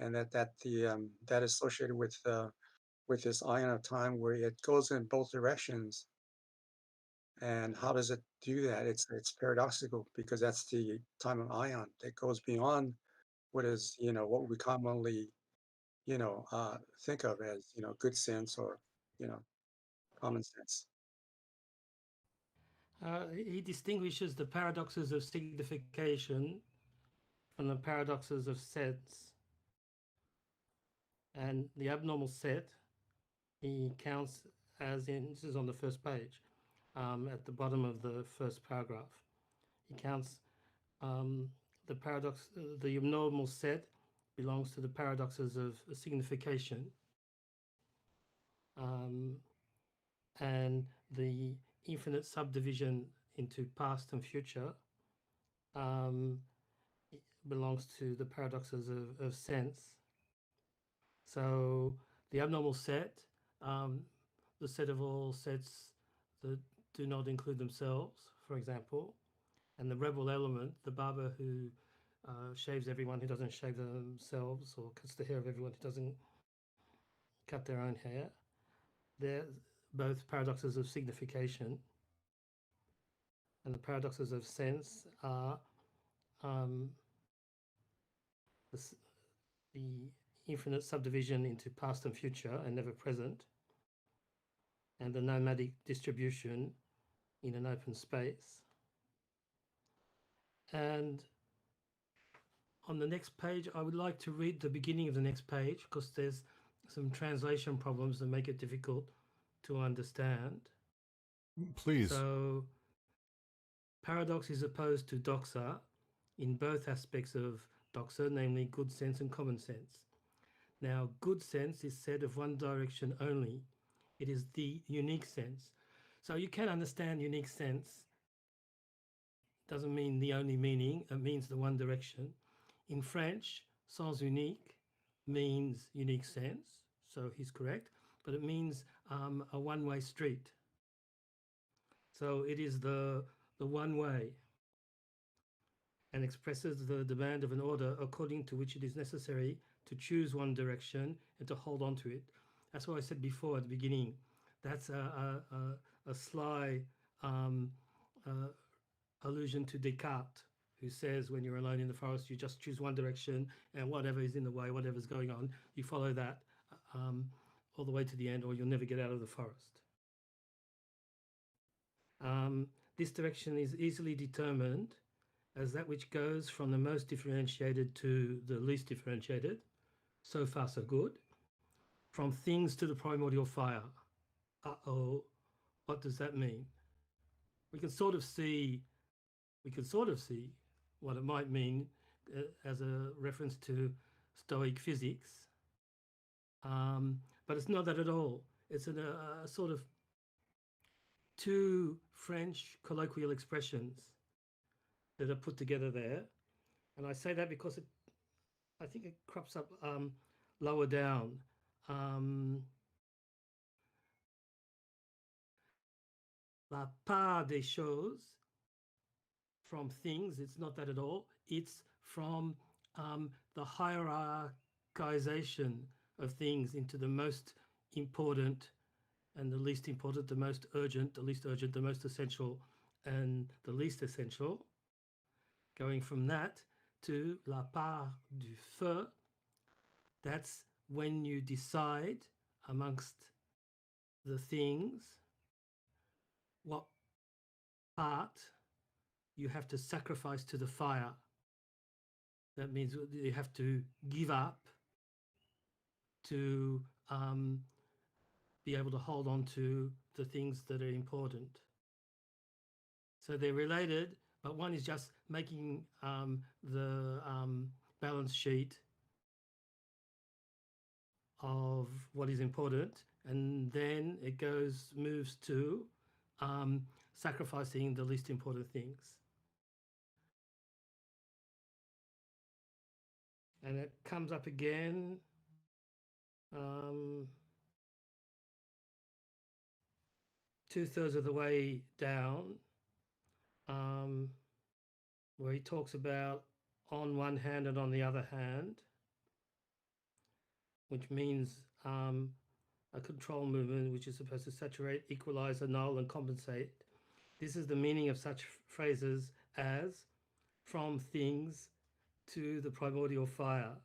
and that is associated with this ion of time where it goes in both directions? And how does it do that? It's paradoxical because that's the time of ion that goes beyond what is what we commonly think of as good sense or common sense. He distinguishes the paradoxes of signification from the paradoxes of sense. And the abnormal set, he counts as in, this is on the first page, at the bottom of the first paragraph. He counts the paradox, the abnormal set belongs to the paradoxes of signification. And the infinite subdivision into past and future belongs to the paradoxes of sense. So the abnormal set, the set of all sets that do not include themselves, for example, and the rebel element, the barber who shaves everyone who doesn't shave themselves, or cuts the hair of everyone who doesn't cut their own hair. They're both paradoxes of signification. And the paradoxes of sense are the infinite subdivision into past and future and never present, and the nomadic distribution in an open space. And on the next page, I would like to read the beginning of the next page because there's some translation problems that make it difficult to understand. Please. So paradox is opposed to doxa in both aspects of doxa, namely good sense and common sense. Now, good sense is said of one direction only. It is the unique sense. So you can understand unique sense. Doesn't mean the only meaning. It means the one direction. In French, sens unique means unique sense. So he's correct. but it means a one-way street. So it is the one way, and expresses the demand of an order according to which it is necessary to choose one direction and to hold on to it. That's what I said before at the beginning. That's a sly allusion to Descartes, who says when you're alone in the forest, you just choose one direction, and whatever is in the way, whatever's going on, you follow that all the way to the end, or you'll never get out of the forest. This direction is easily determined as that which goes from the most differentiated to the least differentiated. So far, so good. From things to the primordial fire. Uh-oh, what does that mean? We can sort of see what it might mean as a reference to Stoic physics, but it's not that at all. It's a sort of two French colloquial expressions that are put together there, and I say that because I think it crops up lower down. La part des choses, from things, it's not that at all. It's from the hierarchization of things into the most important and the least important, the most urgent, the least urgent, the most essential, and the least essential. Going from that to la part du feu, that's when you decide amongst the things what part you have to sacrifice to the fire. That means you have to give up to be able to hold on to the things that are important. So they're related, but one is just making the balance sheet of what is important, and then it moves to sacrificing the least important things. And it comes up again two-thirds of the way down, where he talks about on one hand and on the other hand, which means a control movement which is supposed to saturate, equalize, annul, and compensate. This is the meaning of such phrases as from things to the primordial fire,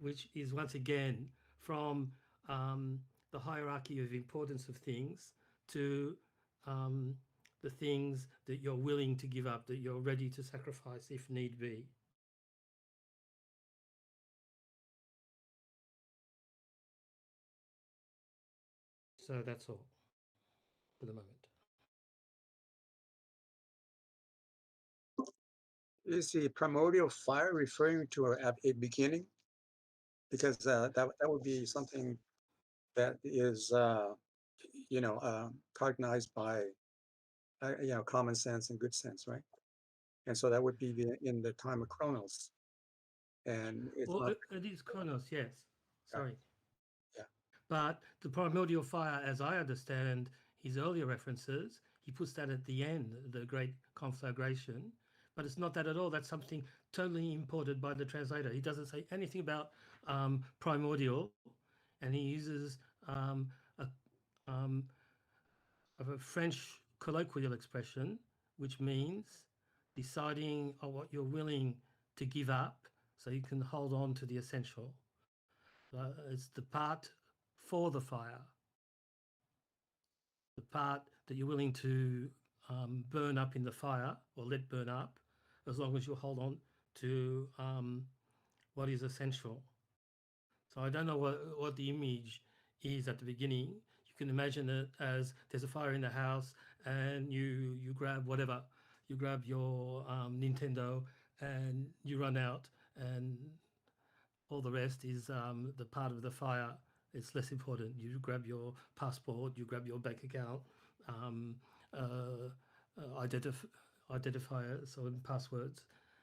which is once again from the hierarchy of importance of things to the things that you're willing to give up, that you're ready to sacrifice if need be. So that's all for the moment. Is the primordial fire referring to a beginning? Because that would be something that is, cognized by, common sense and good sense, right? And so that would be in the time of Chronos. And it's well, not. it is Chronos, yes. Sorry. Yeah. But the primordial fire, as I understand his earlier references, he puts that at the end, the great conflagration. But it's not that at all. That's something totally imported by the translator. He doesn't say anything about primordial, and he uses a French colloquial expression, which means deciding on what you're willing to give up so you can hold on to the essential. It's the part for the fire, the part that you're willing to burn up in the fire or let burn up, as long as you hold on to what is essential. So I don't know what the image is at the beginning. You can imagine it as there's a fire in the house and you grab whatever. You grab your Nintendo and you run out, and all the rest is the part of the fire. It's less important. You grab your passport, you grab your bank account, identifiers or passwords,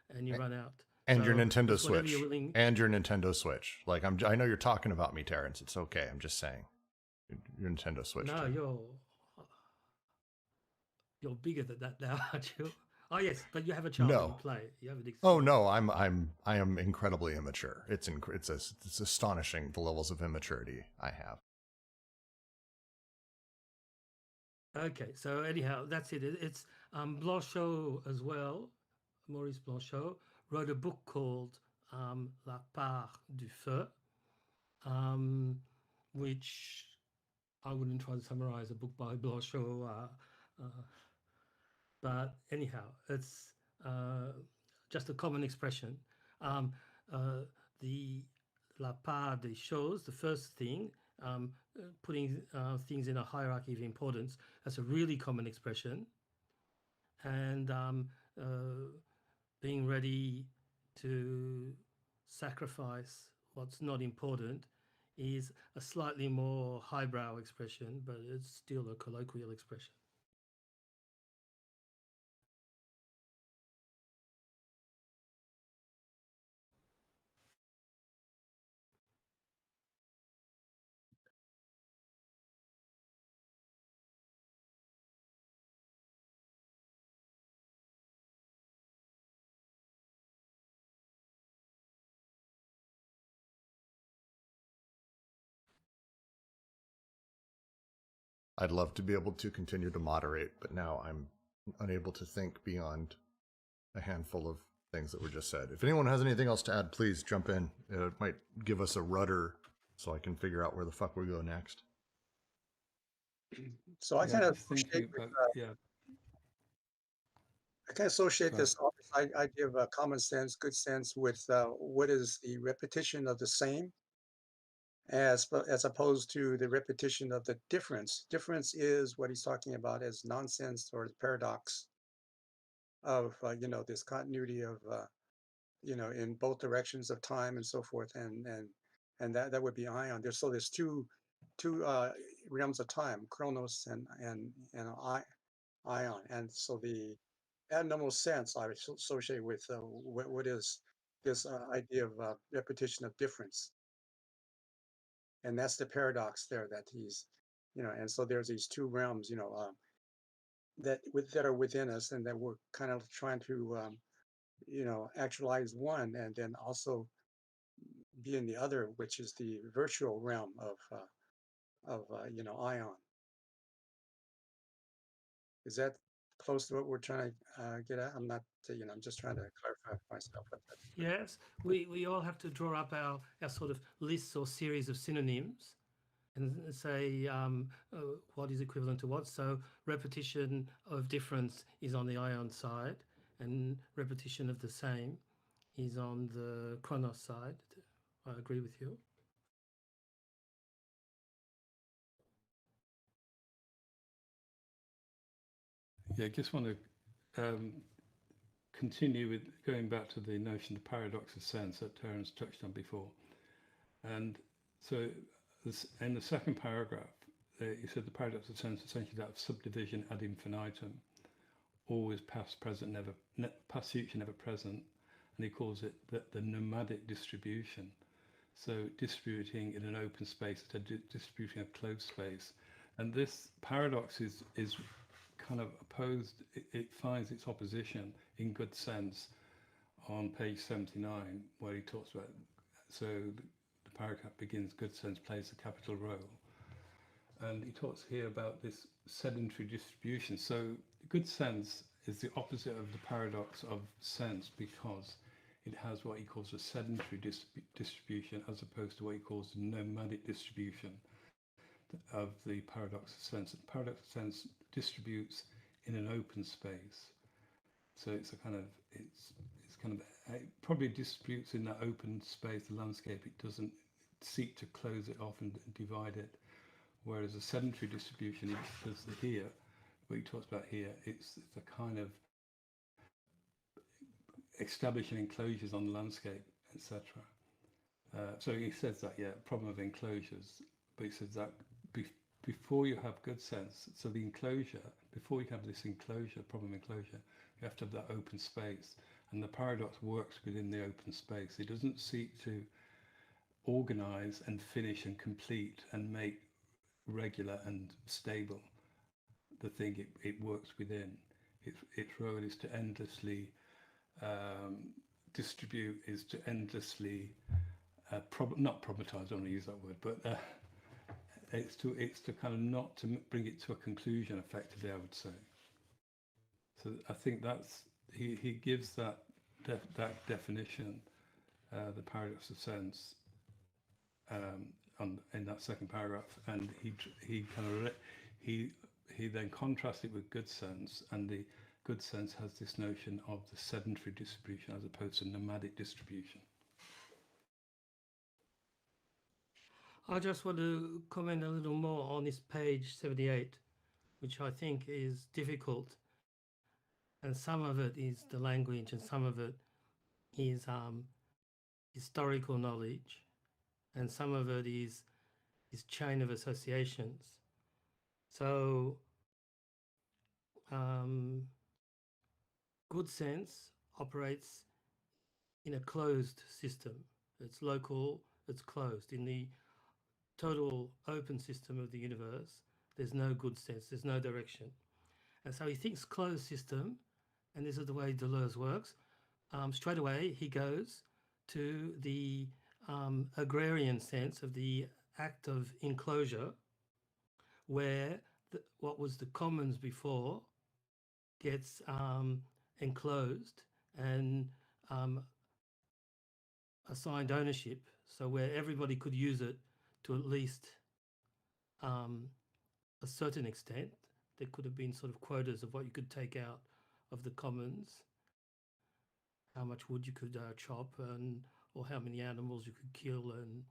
and you run out. And your So Nintendo it's whatever you're Switch. willing. And your Nintendo Switch. Like I know you're talking about me, Terrence. It's okay. I'm just saying. Your Nintendo Switch. No, too. you're bigger than that now, aren't you? Oh yes, but you have a child No. and you play. You have an Oh no, I am incredibly immature. It's astonishing the levels of immaturity I have. Okay, so anyhow, that's it. It's Blanchot as well. Maurice Blanchot wrote a book called La Part du Feu, which I wouldn't try to summarize a book by Blanchot, but anyhow, it's just a common expression. The La Part des choses, the first thing, putting things in a hierarchy of importance, that's a really common expression. And being ready to sacrifice what's not important is a slightly more highbrow expression, but it's still a colloquial expression. I'd love to be able to continue to moderate, but now I'm unable to think beyond a handful of things that were just said. If anyone has anything else to add, please jump in. It might give us a rudder so I can figure out where the fuck we go next. So I Yeah, kind of just thinking about, yeah. I kind of associate Sorry. this idea of common sense, good sense, with what is the repetition of the same, as opposed to the repetition of the difference. Difference is what he's talking about as nonsense or the paradox of this continuity of in both directions of time and so forth, and that would be ion. There's two realms of time, chronos and ion, and so the abnormal sense I would associate with what is this idea of repetition of difference, and that's the paradox there that he's, and so there's these two realms, that are within us, and that we're kind of trying to actualize one, and then also be in the other, which is the virtual realm of ion. Is that close to what we're trying to get at? I'm not, I'm just trying to clarify for myself. Yes, we all have to draw up our sort of lists or series of synonyms and say what is equivalent to what. So repetition of difference is on the ion side, and repetition of the same is on the chronos side. I agree with you. Yeah, I just want to continue with going back to the notion of the paradox of sense that Terence touched on before. And so in the second paragraph, you said the paradox of sense essentially that of subdivision ad infinitum, always past, present, never past, future, never present, and he calls it the nomadic distribution. So distributing in an open space instead of distributing a closed space. And this paradox is kind of opposed, it finds its opposition in Good Sense on page 79, where he talks about, so the paragraph begins, Good Sense plays a capital role. And he talks here about this sedentary distribution. So Good Sense is the opposite of the paradox of sense because it has what he calls a sedentary distribution as opposed to what he calls the nomadic distribution of the paradox of sense. The paradox of sense distributes in an open space. So it's a kind of, it probably distributes in that open space, the landscape. It doesn't seek to close it off and divide it. Whereas a sedentary distribution, it does here, what he talks about here, it's a kind of establishing enclosures on the landscape, etc. So he says that, yeah, problem of enclosures, but he says that before you have good sense, so the enclosure, before you have this enclosure, problem enclosure, you have to have that open space. And the paradox works within the open space. It doesn't seek to organize and finish and complete and make regular and stable the thing it works within. Its role is to endlessly distribute, is to endlessly not problematize, I don't want to use that word, but it's to kind of not to bring it to a conclusion effectively, I would say. So I think that's he gives that definition, the paradox of sense, in that second paragraph, and he then contrasts it with good sense, and the good sense has this notion of the sedentary distribution as opposed to nomadic distribution. I just want to comment a little more on this page 78, which I think is difficult. And some of it is the language, and some of it is historical knowledge, and some of it is chain of associations. So good sense operates in a closed system. It's local, it's closed. In the total open system of the universe, there's no good sense, there's no direction. And so he thinks closed system, and this is the way Deleuze works. Straight away, he goes to the agrarian sense of the act of enclosure, where what was the commons before gets enclosed and assigned ownership, so where everybody could use it to at least a certain extent. There could have been sort of quotas of what you could take out of the commons, how much wood you could chop, and or how many animals you could kill and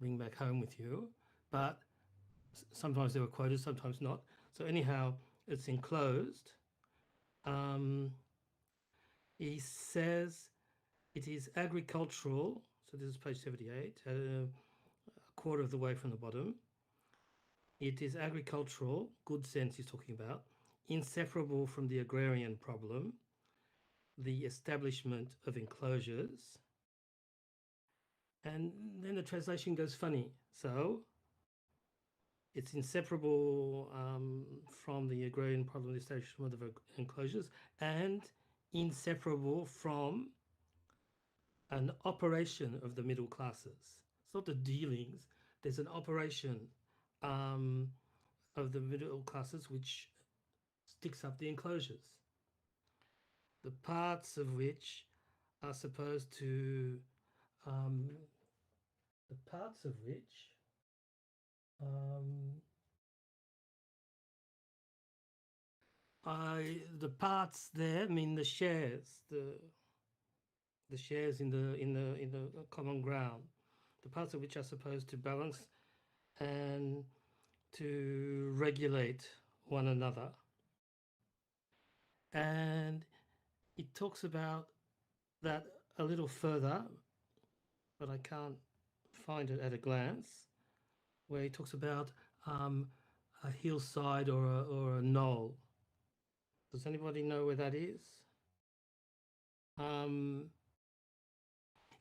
bring back home with you. But sometimes there were quotas, sometimes not. So anyhow, it's enclosed. He says it is agricultural. So this is page 78, a quarter of the way from the bottom. It is agricultural, good sense he's talking about, inseparable from the agrarian problem, the establishment of enclosures. And then the translation goes funny. So it's inseparable from the agrarian problem, the establishment of enclosures, and inseparable from an operation of the middle classes. It's not the dealings, there's an operation of the middle classes which sticks up the enclosures, the parts of which are supposed to the parts there mean the shares, the shares in the common ground, the parts of which are supposed to balance and to regulate one another. And it talks about that a little further, but I can't find it at a glance, where he talks about a hillside or a knoll. Does anybody know where that is?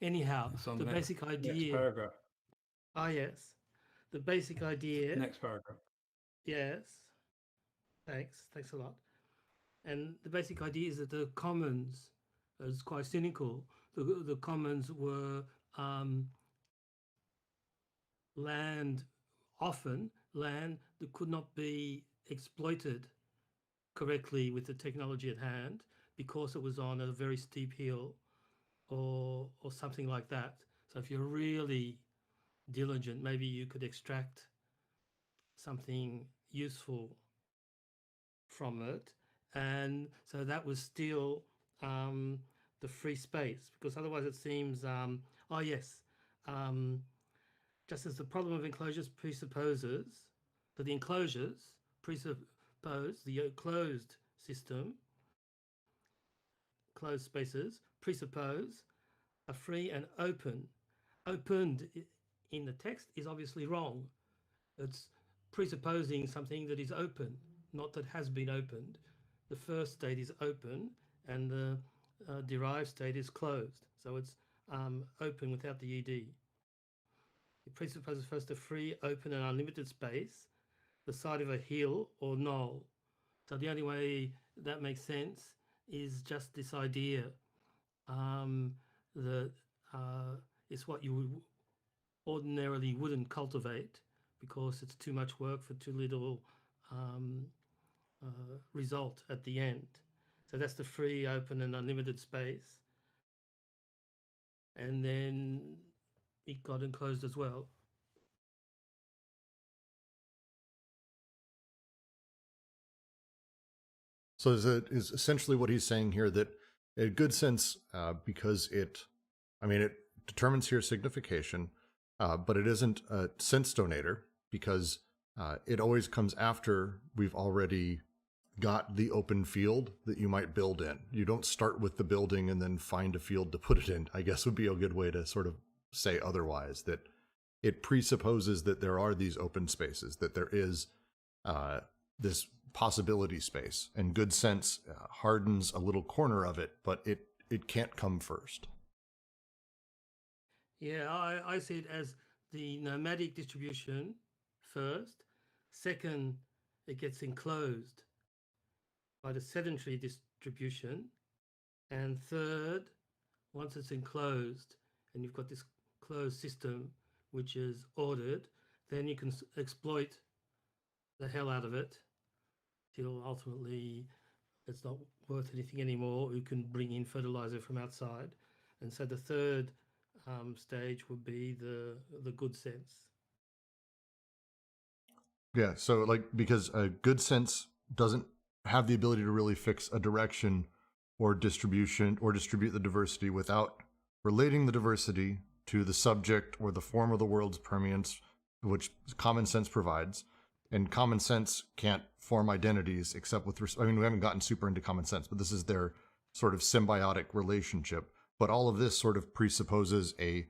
Anyhow, the basic idea. Next paragraph. Ah, yes. The basic idea. Next paragraph. Yes. Thanks a lot. And the basic idea is that the commons, it's quite cynical, the commons were land that could not be exploited correctly with the technology at hand because it was on a very steep hill or something like that. So if you're really diligent, maybe you could extract something useful from it. And so that was still the free space, because otherwise it seems, just as the problem of enclosures presupposes that the enclosures presuppose the closed system, closed spaces presuppose a free and open. Opened in the text is obviously wrong. It's presupposing something that is open, not that has been opened. The first state is open, and the derived state is closed. So it's open without the ed. It presupposes first a free, open, and unlimited space, the side of a hill or knoll. So the only way that makes sense is just this idea that it's what you ordinarily wouldn't cultivate because it's too much work for too little result at the end. So that's the free, open, and unlimited space. And then it got enclosed as well. So is essentially what he's saying here that a good sense, because it determines here signification, but it isn't a sense donator because it always comes after we've already got the open field that you might build in. You don't start with the building and then find a field to put it in, I guess would be a good way to sort of say otherwise, that it presupposes that there are these open spaces, that there is this possibility space, and good sense hardens a little corner of it, but it can't come first. Yeah, I see it as the nomadic distribution first. Second, it gets enclosed by the sedentary distribution. And third, once it's enclosed and you've got this closed system which is ordered, then you can exploit the hell out of it till ultimately it's not worth anything anymore. You can bring in fertilizer from outside. And so the third stage would be the good sense. Yeah, so because a good sense doesn't have the ability to really fix a direction or distribution or distribute the diversity without relating the diversity to the subject or the form of the world's permeance, which common sense provides. And common sense can't form identities except with, we haven't gotten super into common sense, but this is their sort of symbiotic relationship. But all of this sort of presupposes the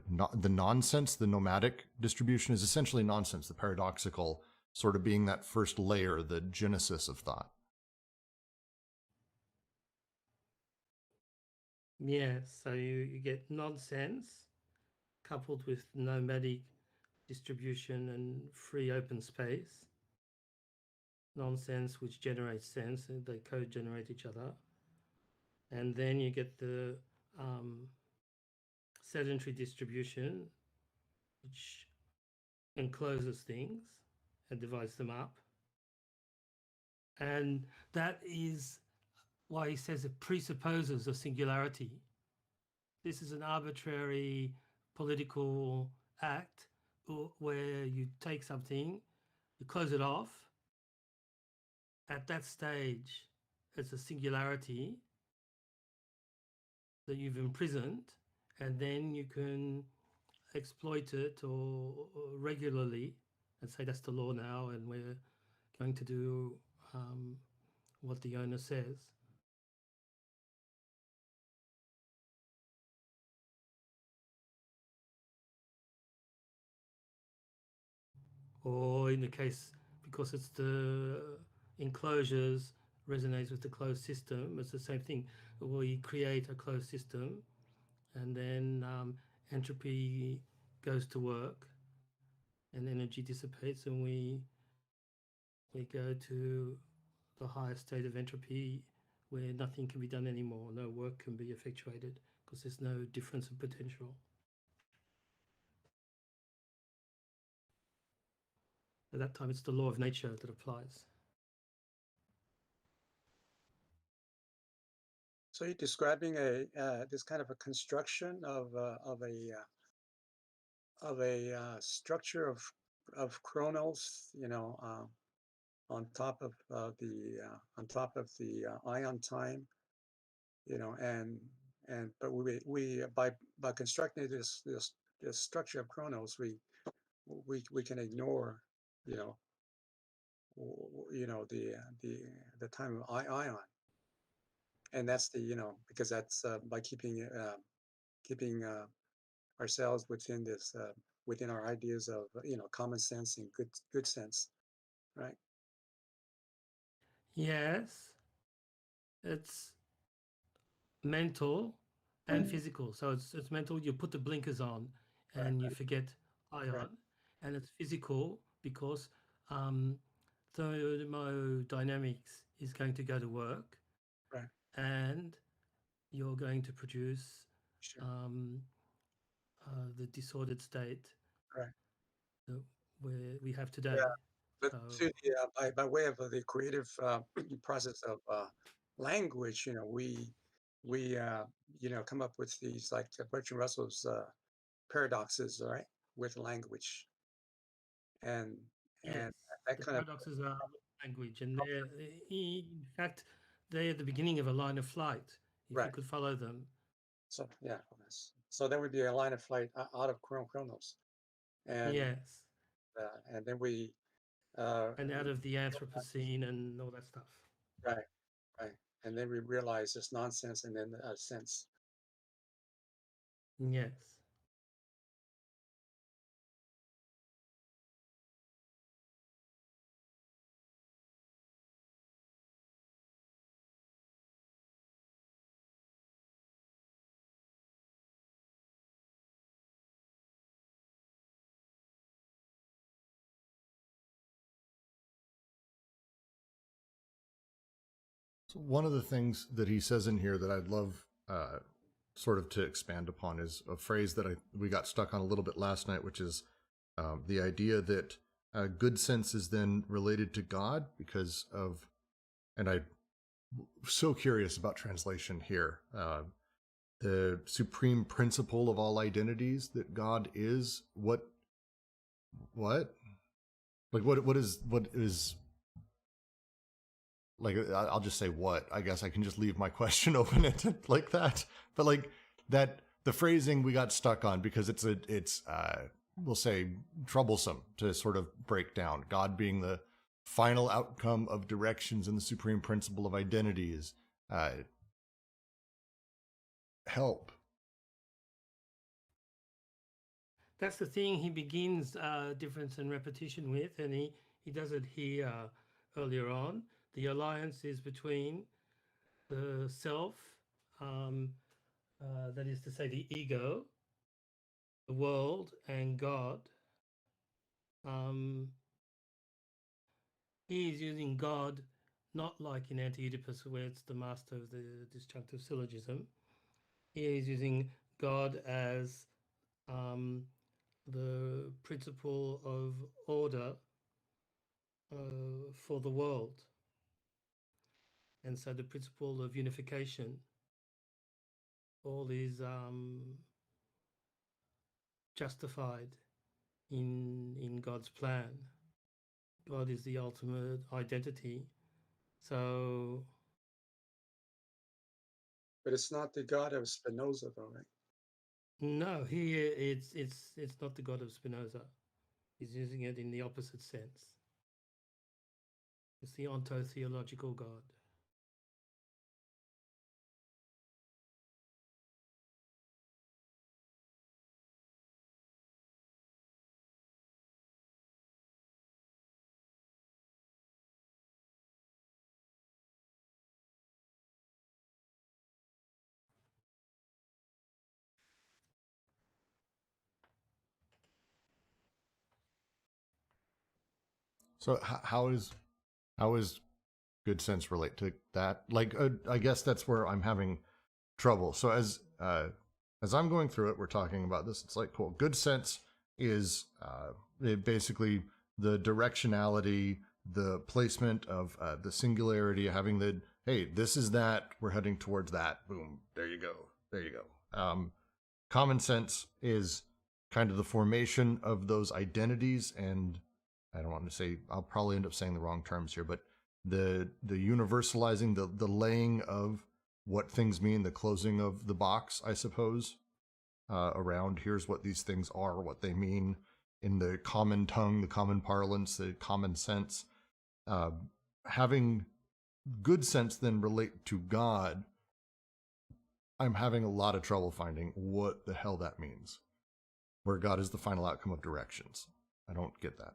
nonsense, the nomadic distribution is essentially nonsense, the paradoxical sort of being that first layer, the genesis of thought. Yeah, so you get nonsense coupled with nomadic distribution and free open space. Nonsense which generates sense, and they co-generate each other. And then you get the sedentary distribution, which encloses things and divides them up. And that is why he says it presupposes a singularity. This is an arbitrary political act where you take something, you close it off. At that stage, it's a singularity that you've imprisoned, and then you can exploit it or regularly and say that's the law now and we're going to do what the owner says. Or in the case, because it's the enclosures resonates with the closed system, it's the same thing. We create a closed system and then entropy goes to work and energy dissipates, and we go to the highest state of entropy where nothing can be done anymore, no work can be effectuated because there's no difference in potential. At that time, it's the law of nature that applies. So you're describing this kind of a construction of a structure of chronos, on top of the ion time, but we by constructing this structure of chronos, we can ignore, the time of ion, and that's because that's by keeping ourselves within this within our ideas of common sense and good sense, right? Yes, it's mental and physical. So it's mental, you put the blinkers on and you forget ion, and it's physical because thermodynamics is going to go to work, and you're going to produce the disordered state where we have today. Yeah. But So, by way of the creative process of language, we come up with these like Bertrand Russell's paradoxes, right, with language, and yes, that the kind of paradoxes are language, and they're, in fact, they're at the beginning of a line of flight, if you could follow them. So so there would be a line of flight out of Chronos, and Yes, and then we and out of the Anthropocene and all that stuff. right, and then we realize it's nonsense, and then sense. Yes. So one of the things that he says in here that I'd love sort of to expand upon is a phrase that we got stuck on a little bit last night, which is the idea that good sense is then related to God because of, and I'm so curious about translation here, the supreme principle of all identities, that God is what like what is like, I'll just say what. I guess I can just leave my question open like that. But like that, the phrasing we got stuck on because it's we'll say troublesome to sort of break down. God being the final outcome of directions and the supreme principle of identities. Help. That's the thing he begins difference and repetition with, and he does it here earlier on. The alliance is between the self, that is to say the ego, the world, and God. He is using God not like in Anti-Oedipus where it's the master of the disjunctive syllogism. He is using God as the principle of order for the world. And so the principle of unification, all is justified in God's plan. God is the ultimate identity. So, but it's not the God of Spinoza, though, right? no, here it's not the God of Spinoza. He's using it in the opposite sense. It's the ontotheological God. So how is good sense relate to that? Like, I guess that's where I'm having trouble. So as I'm going through it, we're talking about this. It's like, cool. Good sense is basically the directionality, the placement of the singularity, having the, hey, this is that, we're heading towards that. Boom. There you go. There you go. Common sense is kind of the formation of those identities, and I don't want to say, I'll probably end up saying the wrong terms here, but the universalizing, the laying of what things mean, the closing of the box, I suppose, around here's what these things are, what they mean in the common tongue, the common parlance, the common sense. Having good sense then relate to God, I'm having a lot of trouble finding what the hell that means. Where God is the final outcome of directions. I don't get that.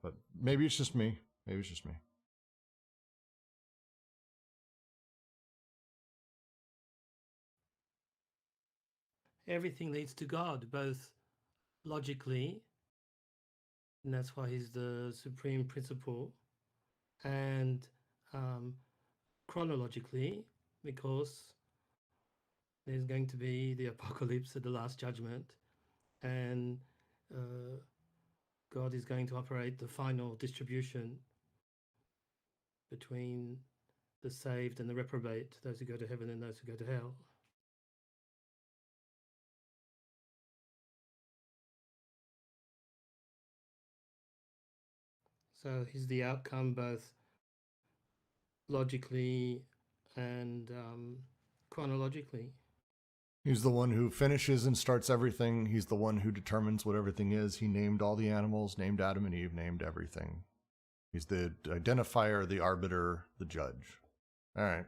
But maybe it's just me. Maybe it's just me. everything leads to God, both logically, and that's why he's the supreme principle, and chronologically, because there's going to be the apocalypse at the last judgment, and God is going to operate the final distribution between the saved and the reprobate, those who go to heaven and those who go to hell. So he's the outcome both logically and chronologically. He's the one who finishes and starts everything. He's the one who determines what everything is. He named all the animals, named Adam and Eve, named everything. He's the identifier, the arbiter, the judge. All right.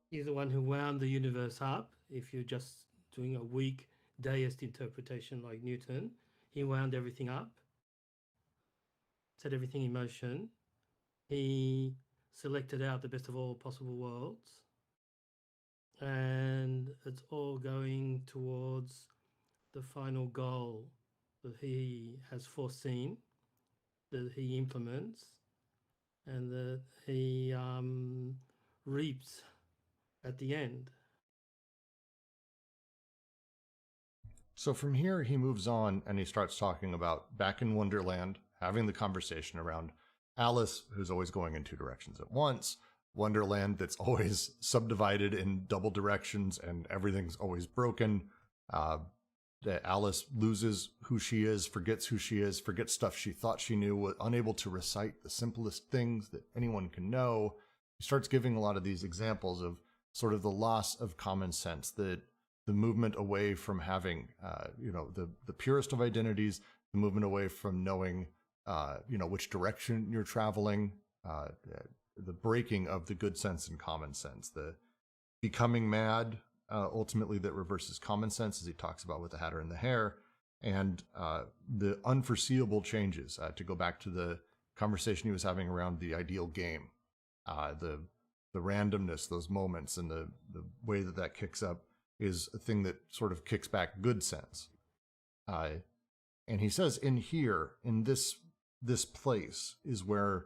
He's the one who wound the universe up. If you're just doing a weak deist interpretation like Newton, he wound everything up, set everything in motion. He selected out the best of all possible worlds, and it's all going towards the final goal that he has foreseen, that he implements, and that he reaps at the end. So from here, he moves on and he starts talking about back in Wonderland, having the conversation around Alice, who's always going in two directions at once, Wonderland that's always subdivided in double directions and everything's always broken, that Alice loses who she is, forgets who she is, forgets stuff she thought she knew, was unable to recite the simplest things that anyone can know. He starts giving a lot of these examples of sort of the loss of common sense, the movement away from having, the purest of identities, the movement away from knowing, which direction you're traveling, the breaking of the good sense and common sense, the becoming mad, ultimately that reverses common sense, as he talks about with the Hatter and the Hare, and the unforeseeable changes, to go back to the conversation he was having around the ideal game, the randomness, those moments, and the way that kicks up is a thing that sort of kicks back good sense. And he says in here, in this place is where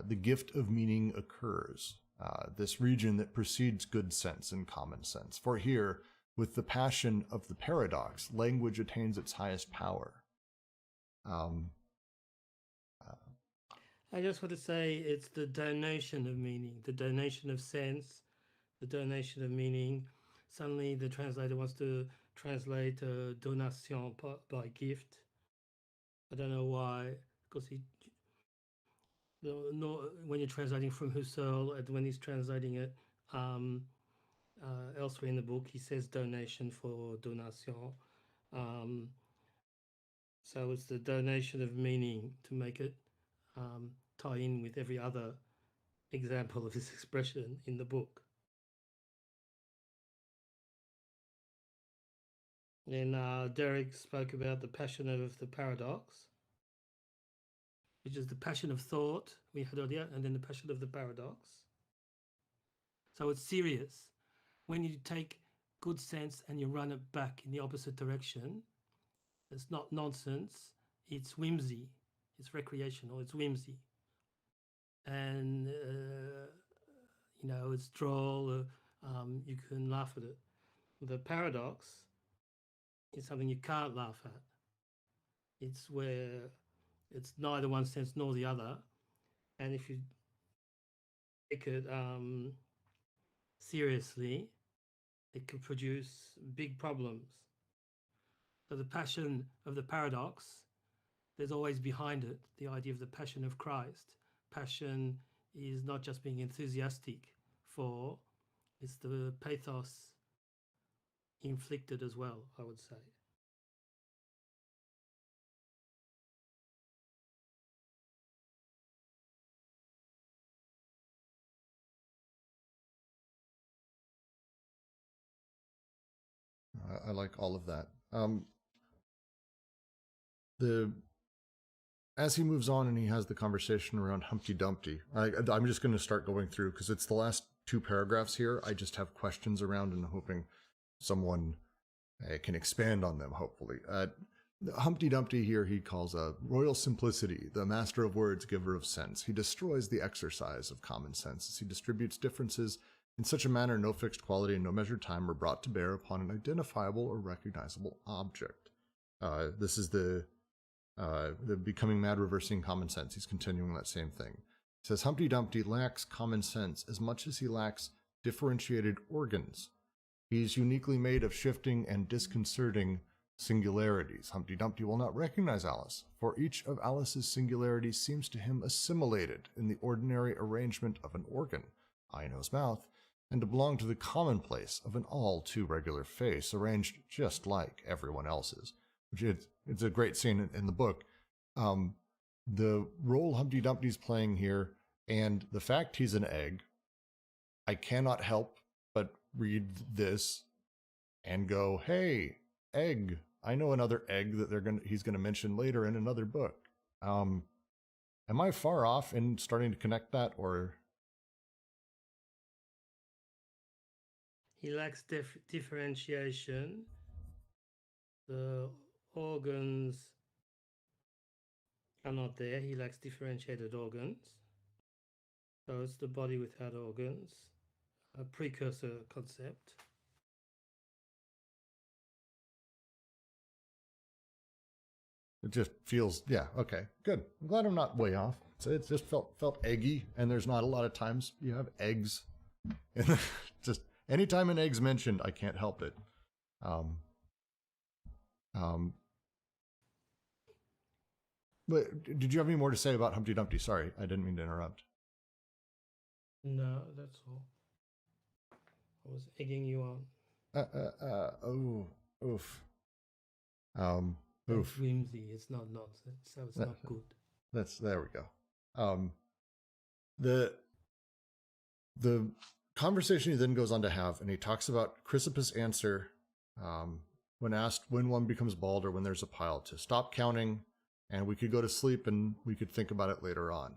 the gift of meaning occurs, this region that precedes good sense and common sense. For here, with the passion of the paradox, language attains its highest power. I just want to say it's the donation of meaning, the donation of sense, the donation of meaning. Suddenly the translator wants to translate donation by gift. I don't know why, because when you're translating from Husserl, and when he's translating it elsewhere in the book, he says donation for donation. So it's the donation of meaning to make it tie in with every other example of this expression in the book. Then Derek spoke about the passion of the paradox, which is the passion of thought we had earlier, and then the passion of the paradox. So it's serious. When you take good sense and you run it back in the opposite direction, it's not nonsense, it's whimsy, it's recreational, it's whimsy. And, it's droll, you can laugh at it. The paradox is something you can't laugh at. It's where it's neither one sense nor the other. And if you take it seriously, it can produce big problems. So the passion of the paradox, there's always behind it the idea of the passion of Christ. Passion is not just being enthusiastic for, it's the pathos inflicted as well, I would say. I like all of that. As he moves on and he has the conversation around Humpty Dumpty, I'm just going to start going through because it's the last two paragraphs here. I just have questions around and hoping someone can expand on them, hopefully. Humpty Dumpty here he calls a royal simplicity, the master of words, giver of sense. He destroys the exercise of common sense as he distributes differences in such a manner no fixed quality and no measured time are brought to bear upon an identifiable or recognizable object. This is the becoming mad reversing common sense. He's continuing that same thing. He says Humpty Dumpty lacks common sense as much as he lacks differentiated organs. He's uniquely made of shifting and disconcerting singularities. Humpty Dumpty will not recognize Alice, for each of Alice's singularities seems to him assimilated in the ordinary arrangement of an organ, eye, nose, mouth, and to belong to the commonplace of an all too regular face, arranged just like everyone else's. Which it's a great scene in the book. The role Humpty Dumpty's playing here, and the fact he's an egg, I cannot help but read this and go, hey, egg. I know another egg that he's gonna mention later in another book. Am I far off in starting to connect that, or? He lacks differentiation. The organs are not there. He lacks differentiated organs. So it's the body without organs, a precursor concept. It just feels, yeah, okay, good. I'm glad I'm not way off. So it just felt eggy, and there's not a lot of times you have eggs. And just anytime an egg's mentioned, I can't help it. But did you have any more to say about Humpty Dumpty? Sorry, I didn't mean to interrupt. No, that's all. I was egging you on. Oof. It's whimsy. It's not nonsense, so it's not good. There we go. The conversation he then goes on to have, and he talks about Chrysippus' answer when asked when one becomes bald or when there's a pile, to stop counting, and we could go to sleep and we could think about it later on.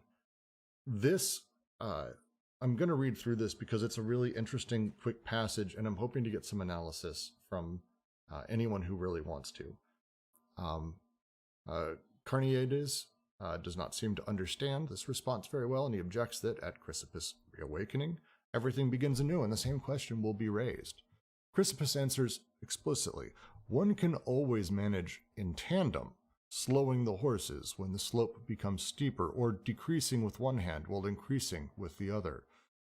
This, I'm going to read through this because it's a really interesting, quick passage, and I'm hoping to get some analysis from anyone who really wants to. Carneades does not seem to understand this response very well, and he objects that at Chrysippus' reawakening, everything begins anew and the same question will be raised. Chrysippus answers explicitly, one can always manage in tandem, slowing the horses when the slope becomes steeper, or decreasing with one hand while increasing with the other.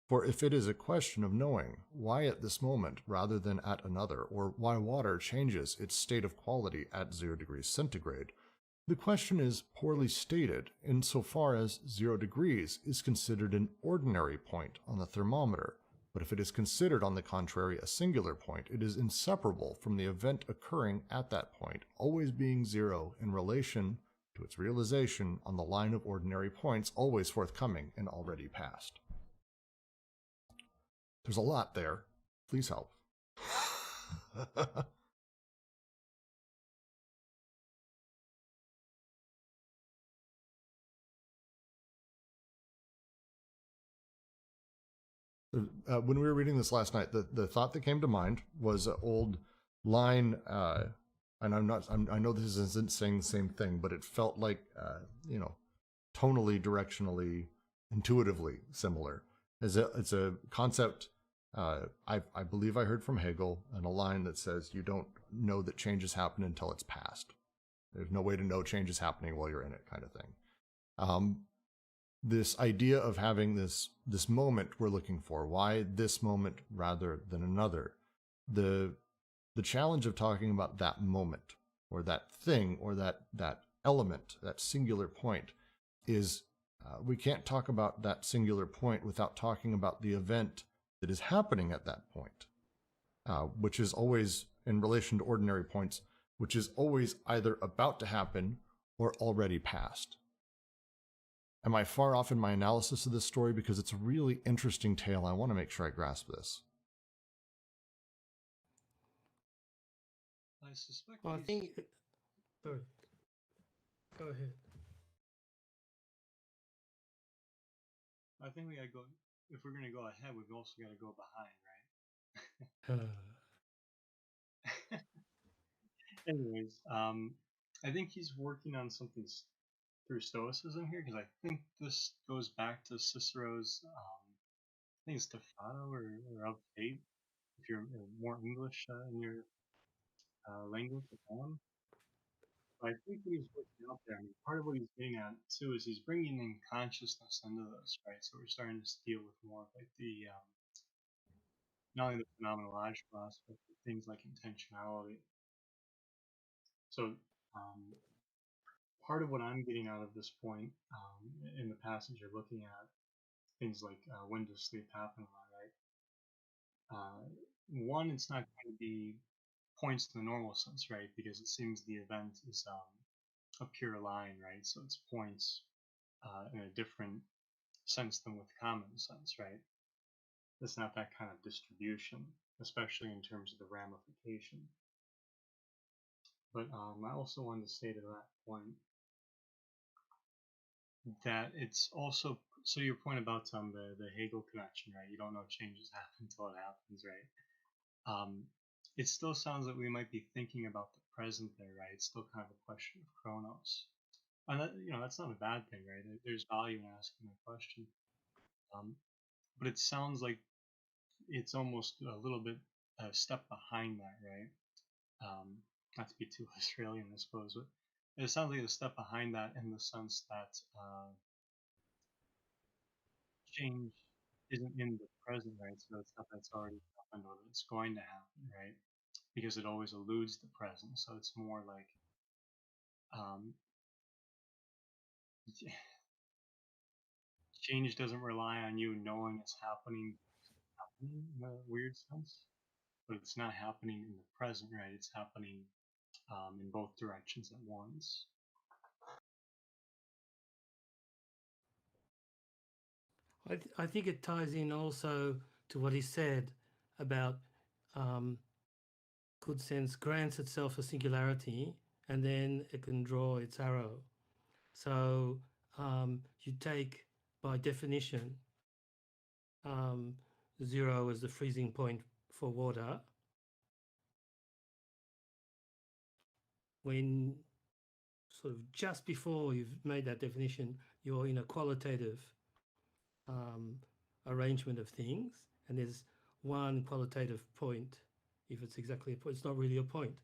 For if it is a question of knowing why at this moment rather than at another, or why water changes its state of quality at 0 degrees centigrade, the question is poorly stated insofar as 0 degrees is considered an ordinary point on the thermometer, but if it is considered on the contrary a singular point, it is inseparable from the event occurring at that point, always being 0 in relation to its realization on the line of ordinary points always forthcoming and already past. There's a lot there. Please help. When we were reading this last night, the thought that came to mind was an old line, and I know this isn't saying the same thing, but it felt like, tonally, directionally, intuitively similar. It's a concept I believe I heard from Hegel, and a line that says you don't know that changes happen until it's past. There's no way to know change is happening while you're in it, kind of thing. This idea of having this moment we're looking for, why this moment rather than another, the challenge of talking about that moment or that thing or that element, that singular point, is we can't talk about that singular point without talking about the event that is happening at that point, which is always, in relation to ordinary points, which is always either about to happen or already past. Am I far off in my analysis of this story? Because it's a really interesting tale. I want to make sure I grasp this. I suspect. Well, I think. Sorry. Go ahead. I think we gotta go. If we're gonna go ahead, we've also got to go behind, right? anyways, I think he's working on something through Stoicism here, because I think this goes back to Cicero's, I think it's Defado or Of Fate, if you're more English in your language. But I think what he's working out there, I mean, part of what he's getting at too is he's bringing in consciousness into this, right? So we're starting to deal with more of like the not only the phenomenological aspect, but things like intentionality. So part of what I'm getting out of this point in the passage you're looking at, things like when does sleep happen, right? One, it's not going to be points in the normal sense, right? Because it seems the event is a pure line, right? So it's points in a different sense than with common sense, right? It's not that kind of distribution, especially in terms of the ramification. But I also wanted to say to that point that it's also, so your point about the Hegel connection, right? You don't know changes happen until it happens, right? It still sounds like we might be thinking about the present there, right? It's still kind of a question of chronos. And that, that's not a bad thing, right? There's value in asking the question. But it sounds like it's almost a little bit a step behind that, right? Not to be too Australian, I suppose, but it sounds like a step behind that in the sense that change isn't in the present, right? So it's stuff that's already happened or that's going to happen, right? Because it always eludes the present. So it's more like change doesn't rely on you knowing it's happening in a weird sense, but it's not happening in the present, right? It's happening in both directions at once. I think it ties in also to what he said about good sense grants itself a singularity and then it can draw its arrow. So you take, by definition, 0 as the freezing point for water. When sort of just before you've made that definition, you're in a qualitative arrangement of things, and there's one qualitative point. If it's exactly a point, it's not really a point,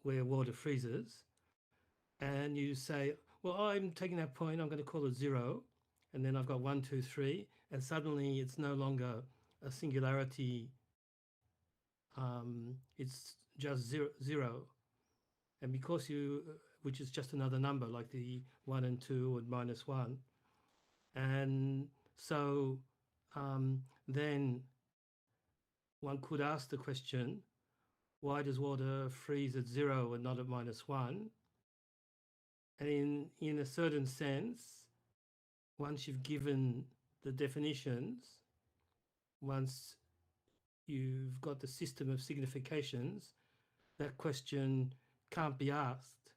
where water freezes, and you say, well, I'm taking that point, I'm going to call it 0, and then I've got 1, 2, 3, and suddenly it's no longer a singularity, it's just zero. And because which is just another number, like the 1 and 2 and -1. And so then one could ask the question, why does water freeze at 0 and not at -1? And in a certain sense, once you've given the definitions, once you've got the system of significations, that question can't be asked.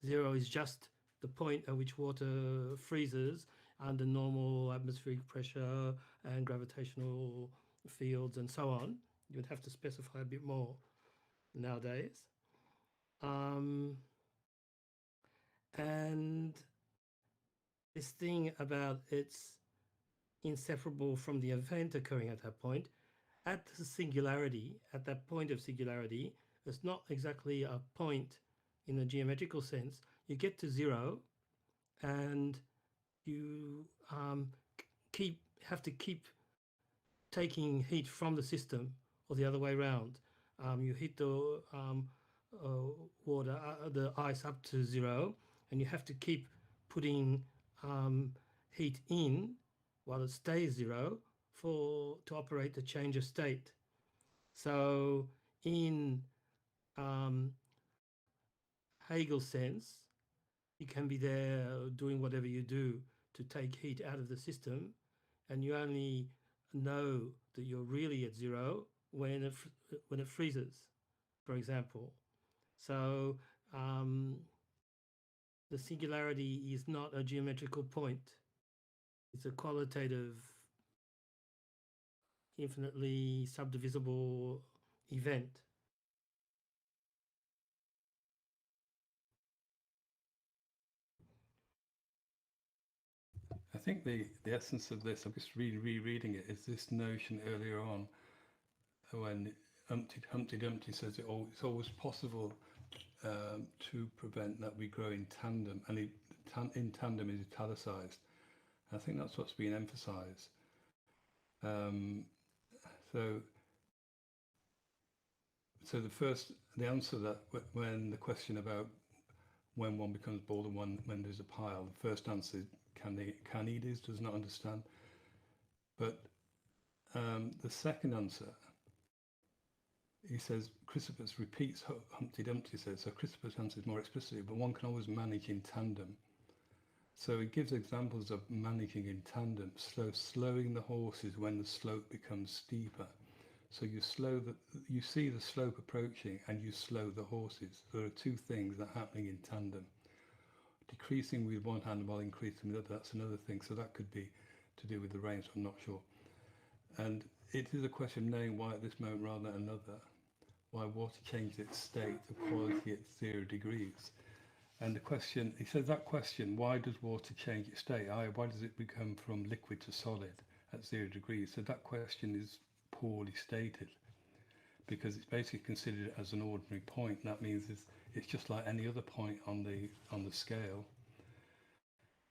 0 is just the point at which water freezes under normal atmospheric pressure and gravitational fields and so on. You would have to specify a bit more nowadays. And this thing about it's inseparable from the event occurring at that point, at the singularity, at that point of singularity, it's not exactly a point in a geometrical sense. You get to 0 and you have to keep taking heat from the system or the other way around. You heat the water, the ice up to 0, and you have to keep putting heat in while it stays 0 to operate the change of state. So in Hegel's sense, you can be there doing whatever you do to take heat out of the system, and you only know that you're really at 0 when it freezes, for example. So the singularity is not a geometrical point. It's a qualitative, infinitely subdivisible event. I think the essence of this, I'm just rereading it, is this notion earlier on when Humpty Dumpty says it's always possible to prevent that we grow in tandem, and in tandem is italicized. I think that's what's being emphasized. So the answer that when the question about when one becomes bald and when there's a pile, the first answer Carneades does not understand. But the second answer, he says, Chrysippus repeats Humpty Dumpty says, so Chrysippus answers more explicitly, but one can always manage in tandem. So it gives examples of managing in tandem, slowing the horses when the slope becomes steeper. So you see the slope approaching and you slow the horses. There are two things that are happening in tandem. Decreasing with one hand while increasing with the other, that's another thing. So that could be to do with the rain, so I'm not sure. And it is a question of knowing why at this moment rather than another, why water changed its state of quality at 0 degrees. And the question, he says that question, why does water change its state? Why does it become from liquid to solid at 0 degrees? So that question is poorly stated, because it's basically considered as an ordinary point. That means it's just like any other point on the scale.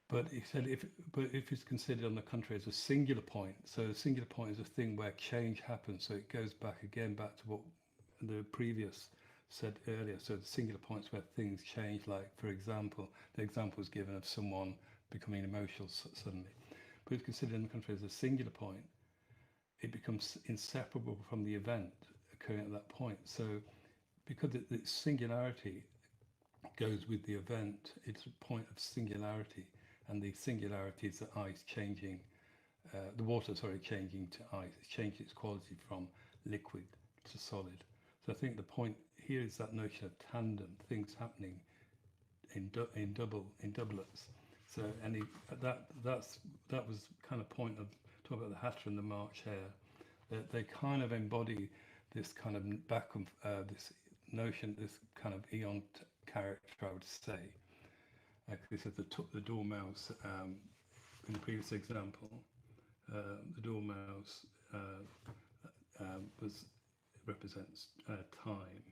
But he said if it's considered on the contrary as a singular point, so a singular point is a thing where change happens. So it goes back to what the previous said earlier. So the singular points where things change, like for example, the example was given of someone becoming emotional suddenly. But it's considered on the contrary as a singular point, it becomes inseparable from the event occurring at that point. So because its singularity goes with the event, it's a point of singularity, and the singularity is the ice changing, the water, changing to ice. It's changed its quality from liquid to solid. So I think the point here is that notion of tandem, things happening in doublets. So that was kind of point of talk about the hatter and the March hare, that they kind of embody this kind of this notion, this kind of eon character, I would say. Like this is the dormouse in the previous example. The dormouse represents time.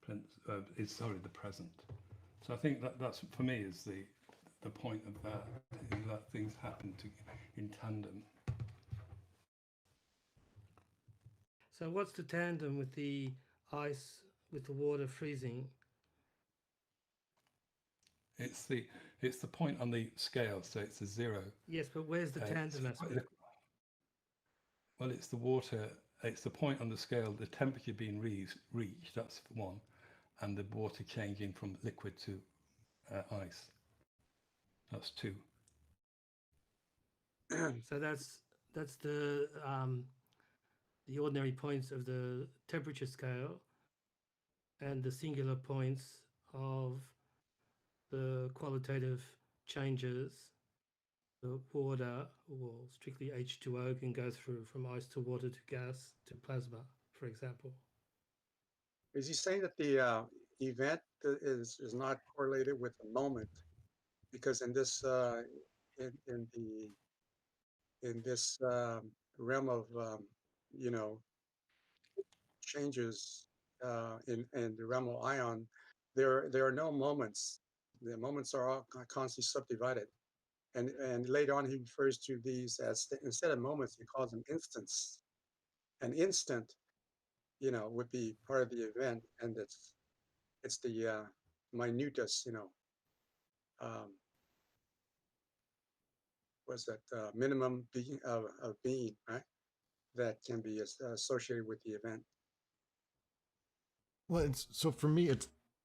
The present. So I think that's for me is the point of that things happen in tandem. So what's the tandem with the ice, with the water freezing? It's the point on the scale, so it's a 0. Yes, but where's the tandem aspect? Well, it's the water. It's the point on the scale, the temperature being reached. That's 1, and the water changing from liquid to ice. That's 2. So that's the ordinary points of the temperature scale, and the singular points of the qualitative changes. The water, or strictly H2O, can go through from ice to water to gas to plasma, for example. Is he saying that the event is not correlated with the moment? Because in this in this realm of changes in the realm of ion, there are no moments. The moments are all constantly subdivided. And later on, he refers to these as, instead of moments, he calls them instants. An instant, would be part of the event, and it's the minutest, what's that minimum being of being, right? That can be associated with the event. Well, so for me,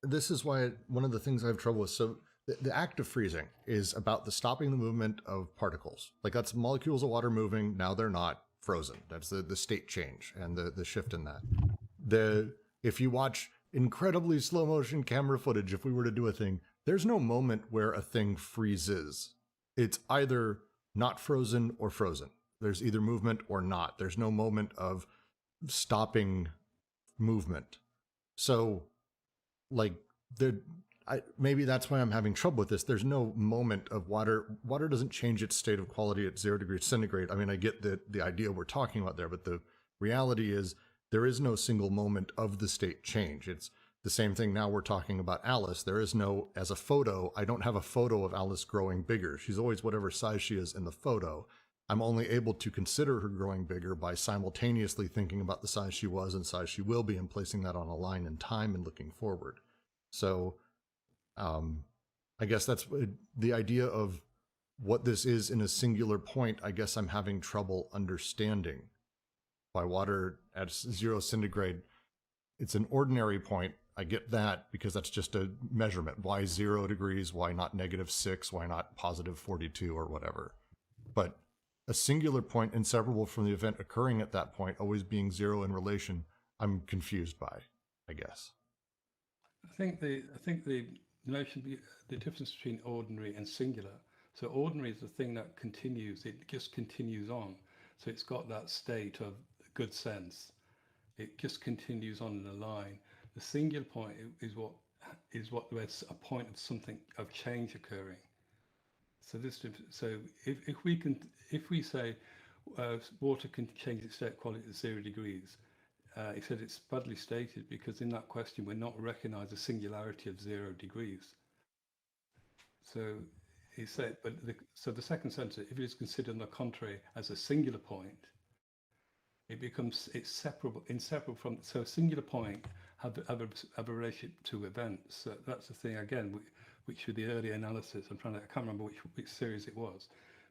this is why one of the things I have trouble with. So the act of freezing is about the stopping the movement of particles. Like that's molecules of water moving. Now they're not frozen. That's the state change and the shift in that. If you watch incredibly slow motion camera footage, if we were to do a thing, there's no moment where a thing freezes. It's either not frozen or frozen. There's either movement or not. There's no moment of stopping movement. So, like, maybe that's why I'm having trouble with this. There's no moment of water. Water doesn't change its state of quality at 0 degrees centigrade. I mean, I get the idea we're talking about there, but the reality is there is no single moment of the state change. It's the same thing now we're talking about Alice. There is no, as a photo, I don't have a photo of Alice growing bigger. She's always whatever size she is in the photo. I'm only able to consider her growing bigger by simultaneously thinking about the size she was and size she will be and placing that on a line in time and looking forward. So I guess that's the idea of what this is in a singular point. I guess I'm having trouble understanding why water at 0 centigrade, it's an ordinary point. I get that because that's just a measurement. Why 0 degrees? Why not -6? Why not +42 or whatever? But a singular point inseparable from the event occurring at that point, always being 0 in relation, I'm confused by, I guess. I think the notion, the difference between ordinary and singular. So ordinary is the thing that continues. It just continues on. So it's got that state of good sense. It just continues on in a line. The singular point is what there's a point of something, of change occurring. So if we say water can change its state quality at 0 degrees, he said it's badly stated because in that question we're not recognise a singularity of 0 degrees. So he said, so the second sentence, if it is considered on the contrary as a singular point, it's inseparable from. So a singular point have a relationship to events. So that's the thing again, which with the early analysis, I can't remember which series it was,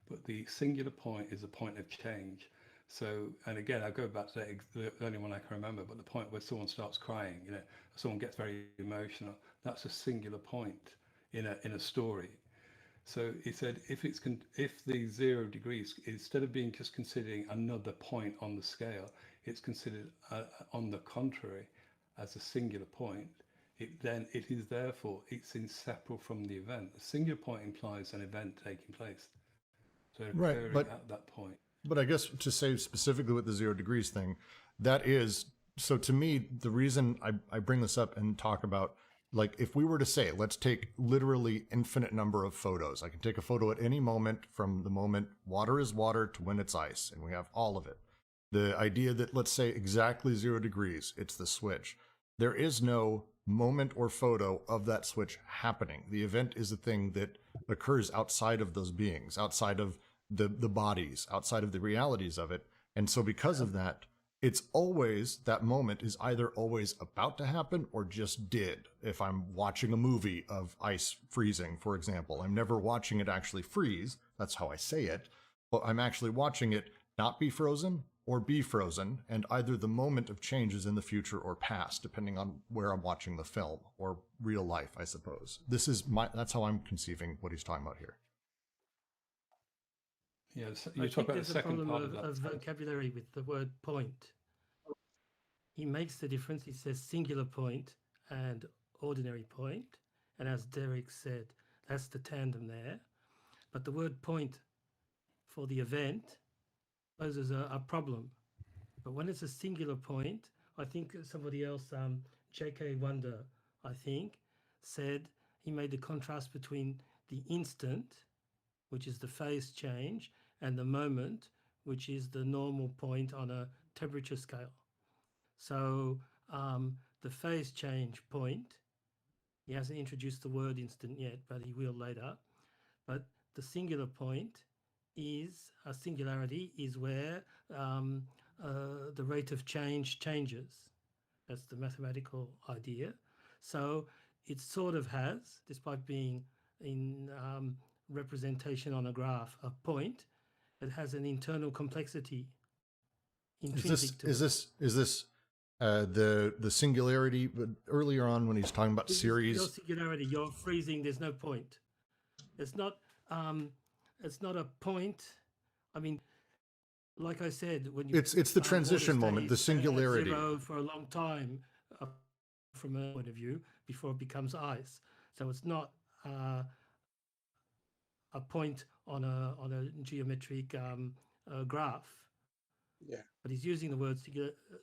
but the singular point is a point of change. So, and again, I'll go back to the only one I can remember, but the point where someone starts crying, someone gets very emotional, that's a singular point in a story. So he said, if the 0 degrees, instead of being just considering another point on the scale, it's considered on the contrary as a singular point. It's inseparable from the event. A singular point implies an event taking place. So occurring at that point. But I guess to say specifically with the 0 degrees thing, that is, so to me, the reason I bring this up and talk about, like, if we were to say, let's take literally infinite number of photos. I can take a photo at any moment from the moment water is water to when it's ice, and we have all of it. The idea that, let's say exactly 0 degrees, it's the switch. There is no moment or photo of that switch happening. The event is a thing that occurs outside of those beings, outside of the bodies, outside of the realities of it. And so because of that, it's always, that moment is either always about to happen or just did. If I'm watching a movie of ice freezing, for example, I'm never watching it actually freeze. That's how I say it. But I'm actually watching it not be frozen or be frozen. And either the moment of change is in the future or past, depending on where I'm watching the film or real life, I suppose. That's how I'm conceiving what he's talking about here. Yeah, you talk about the second part of vocabulary with the word point. He makes the difference. He says singular point and ordinary point. And as Derek said, that's the tandem there. But the word point for the event poses a problem. But when it's a singular point, I think somebody else, J.K. Wonder, I think, said he made the contrast between the instant, which is the phase change, and the moment, which is the normal point on a temperature scale. So the phase change point, he hasn't introduced the word instant yet, but he will later. But the singular point is, a singularity is where the rate of change changes. That's the mathematical idea. So it sort of has, despite being in representation on a graph, a point, it has an internal complexity intrinsic to it. Is this the singularity? But earlier on, when he's talking about series, your singularity, you're freezing. There's no point. It's not a point. I mean, like I said, when you it's the transition moment, the singularity. Zero for a long time from a point of view before it becomes ice. So it's not a point on a geometric graph. Yeah. But he's using the word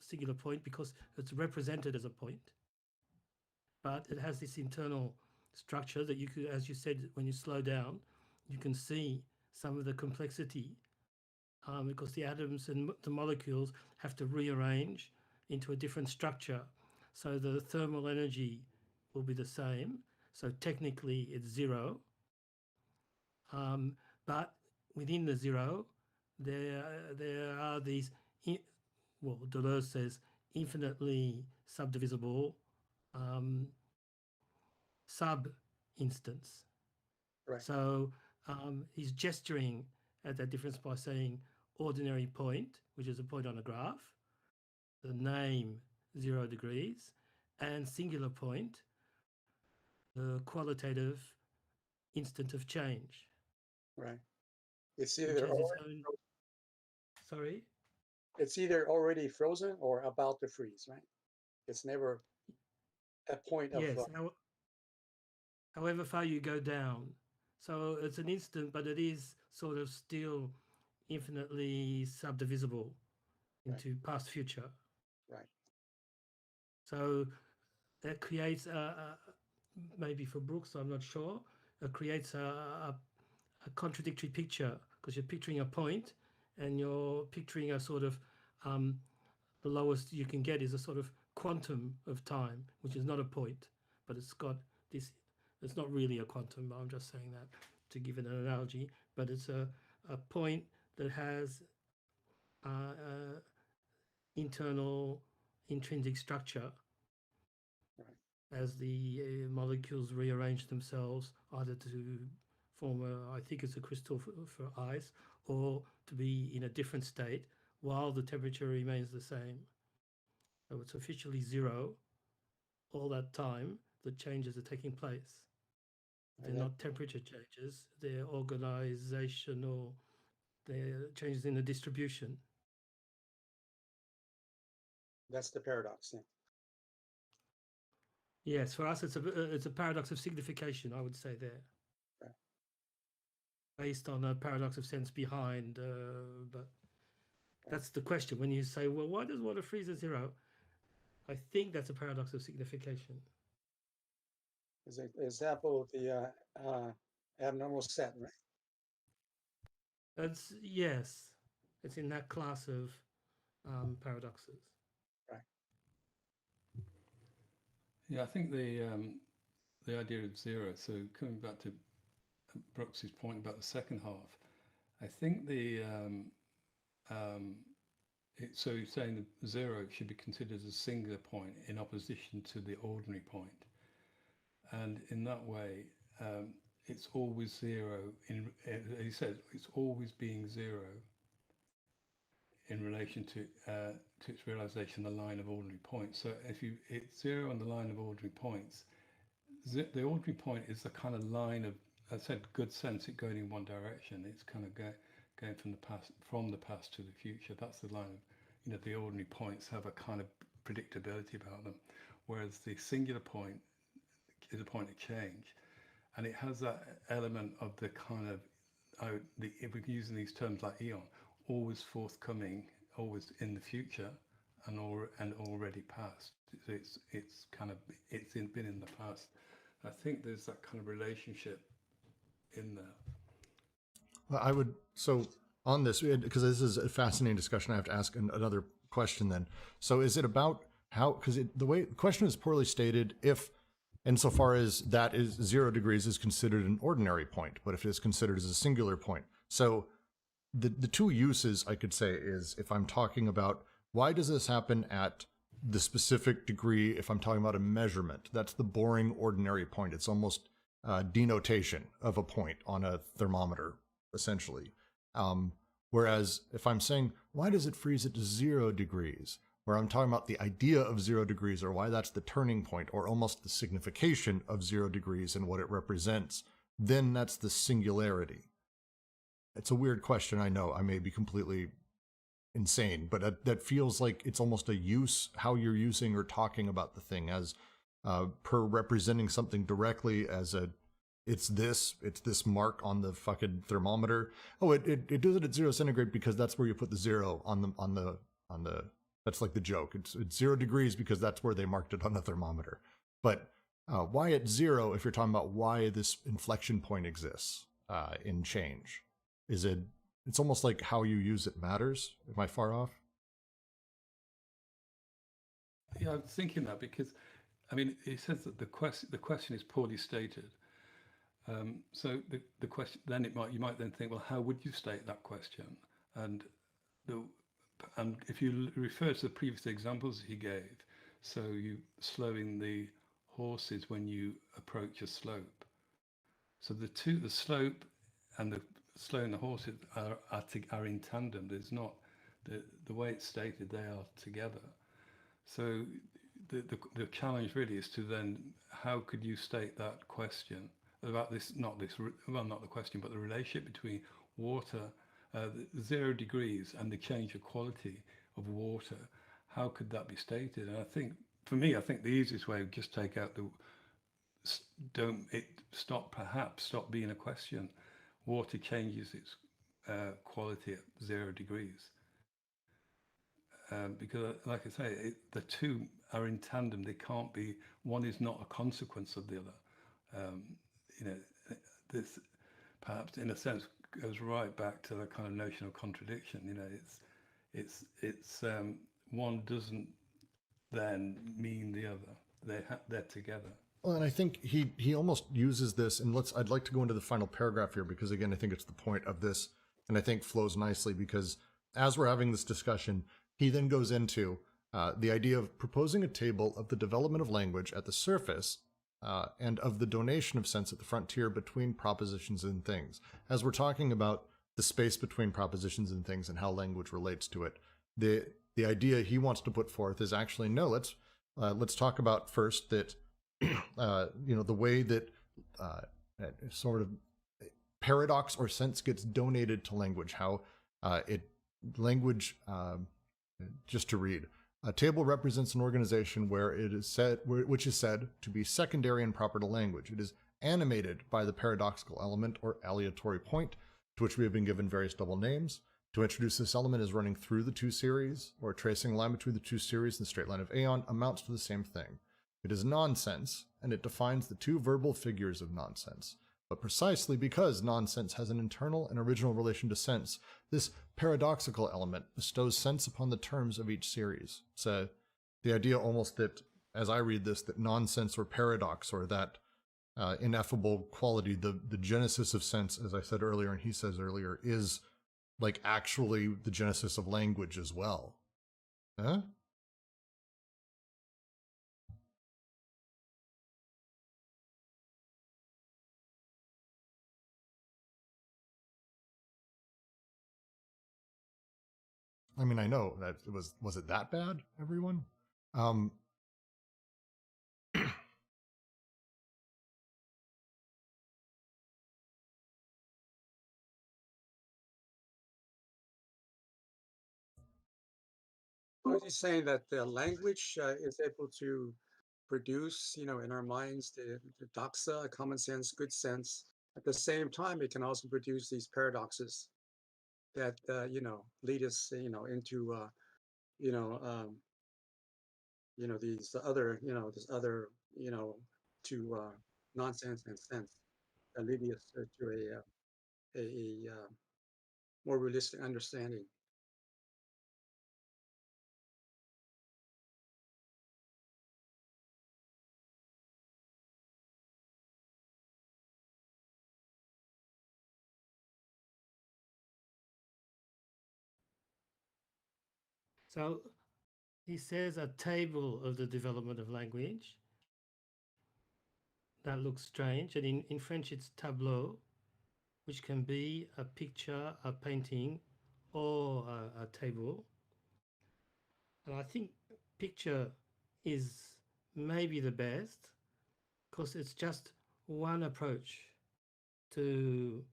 singular point because it's represented as a point. But it has this internal structure that you could, as you said, when you slow down, you can see some of the complexity because the atoms and the molecules have to rearrange into a different structure. So the thermal energy will be the same. So technically it's zero. But within the zero, there are these, well, Deleuze says, infinitely subdivisible sub-instants. Right. So he's gesturing at that difference by saying ordinary point, which is a point on a graph, the name 0 degrees, and singular point, the qualitative instant of change. Right. It's Which either has its own, sorry? It's either already frozen or about to freeze, right? It's never a point of. Yes, however far you go down. So it's an instant, but it is sort of still infinitely subdivisible into past, future. Right. So that creates maybe for Brooks, I'm not sure, it creates a contradictory picture because you're picturing a point and you're picturing a sort of the lowest you can get is a sort of quantum of time, which is not a point, but it's got this. It's not really a quantum. I'm just saying that to give it an analogy, but it's a point that has internal intrinsic structure as the molecules rearrange themselves either to form I think it's a crystal for ice, or to be in a different state while the temperature remains the same. So it's officially zero all that time the changes are taking place. They're not temperature changes, they're organizational, they're changes in the distribution. That's the paradox. Yeah. Yes, for us it's a paradox of signification, I would say there. Right. Based on a paradox of sense behind, but that's the question. When you say, well, why does water freeze at zero? I think that's a paradox of signification. Is an example of the abnormal set, right? That's yes, it's in that class of paradoxes. Right. Yeah, I think the idea of zero. So coming back to Brooks's point about the second half, I think so you're saying the zero should be considered as a singular point in opposition to the ordinary point, and in that way, it's always zero. He said it's always being zero in relation to its realization, the line of ordinary points. So if it's zero on the line of ordinary points, the ordinary point is the kind of line of, I said, good sense. It going in one direction. It's kind of going from the past to the future. That's the line of, the ordinary points have a kind of predictability about them, whereas the singular point is a point of change, and it has that element of the kind of, if we're using these terms like eon, always forthcoming, always in the future, and already past. It's been in the past. I think there's that kind of relationship in there. Well, so on this, because this is a fascinating discussion, I have to ask another question then. So is it about how, because the question is poorly stated, if insofar as that is 0 degrees is considered an ordinary point, but if it is considered as a singular point. So the two uses I could say is, if I'm talking about why does this happen at the specific degree, if I'm talking about a measurement, that's the boring ordinary point. It's almost denotation of a point on a thermometer, essentially. Whereas if I'm saying, why does it freeze at 0 degrees? Where I'm talking about the idea of 0 degrees, or why that's the turning point, or almost the signification of 0 degrees and what it represents, then that's the singularity. It's a weird question, I know. I may be completely insane, but that feels like it's almost a use, how you're using or talking about the thing as per representing something directly as it's this mark on the fucking thermometer. Oh, it does it at 0 centigrade because that's where you put the 0 on the That's like the joke. It's 0 degrees because that's where they marked it on the thermometer. But why at 0 if you're talking about why this inflection point exists in change? It's almost like how you use it matters. Am I far off? Yeah, I was thinking that because, I mean, it says that the question is poorly stated. So the question, then you might then think, well, how would you state that question? And if you refer to the previous examples he gave, so you slowing the horses when you approach a slope. So the slope and the slowing the horses are in tandem. There's not the way it's stated, they are together. So the challenge really is to then, how could you state that question about not the question, but the relationship between water, 0 degrees, and the change of quality of water? How could that be stated? And I think, for me, the easiest way would just take out stop being a question. Water changes its quality at 0 degrees. Because, like I say, the two are in tandem. They can't be. One is not a consequence of the other. This perhaps, in a sense, goes right back to the kind of notion of contradiction. It's one doesn't then mean the other. They're together. Well, and I think he almost uses this, and I'd like to go into the final paragraph here because, again, I think it's the point of this, and I think flows nicely because as we're having this discussion, he then goes into the idea of proposing a table of the development of language at the surface and of the donation of sense at the frontier between propositions and things. As we're talking about the space between propositions and things and how language relates to it, the idea he wants to put forth is actually, no, let's talk about first that the way that sort of paradox or sense gets donated to language, how language, just to read, a table represents an organization which is said to be secondary and proper to language. It is animated by the paradoxical element or aleatory point, to which we have been given various double names. To introduce this element as running through the two series, or tracing a line between the two series in the straight line of aeon, amounts to the same thing. It is nonsense, and it defines the two verbal figures of nonsense. But precisely because nonsense has an internal and original relation to sense, this paradoxical element bestows sense upon the terms of each series. So the idea almost that, as I read this, that nonsense or paradox or that ineffable quality, the genesis of sense, as I said earlier and he says earlier, is like actually the genesis of language as well. Huh? I mean, I know that was it that bad, everyone? Well, he's saying that the language is able to produce, in our minds, the doxa, common sense, good sense. At the same time, it can also produce these paradoxes that, lead us, into, these other, to nonsense and sense that lead us to a more realistic understanding. So he says a table of the development of language. That looks strange. And in French, it's tableau, which can be a picture, a painting, or a table. And I think picture is maybe the best because it's just one approach to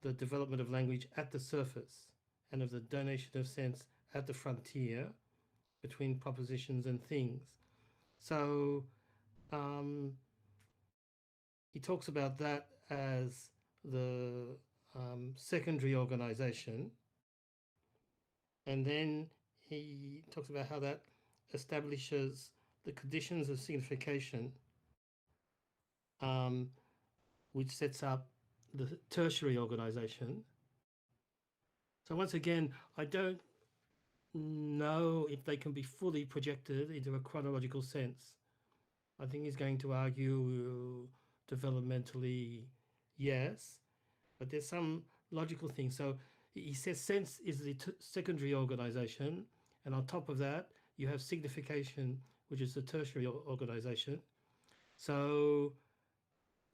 the development of language at the surface and of the donation of sense at the frontier between propositions and things. So he talks about that as the secondary organization, and then he talks about how that establishes the conditions of signification, which sets up the tertiary organization. So once again, I don't know if they can be fully projected into a chronological sense. I think he's going to argue developmentally, yes, but there's some logical things. So he says sense is the secondary organization, and on top of that, you have signification, which is the tertiary organization. So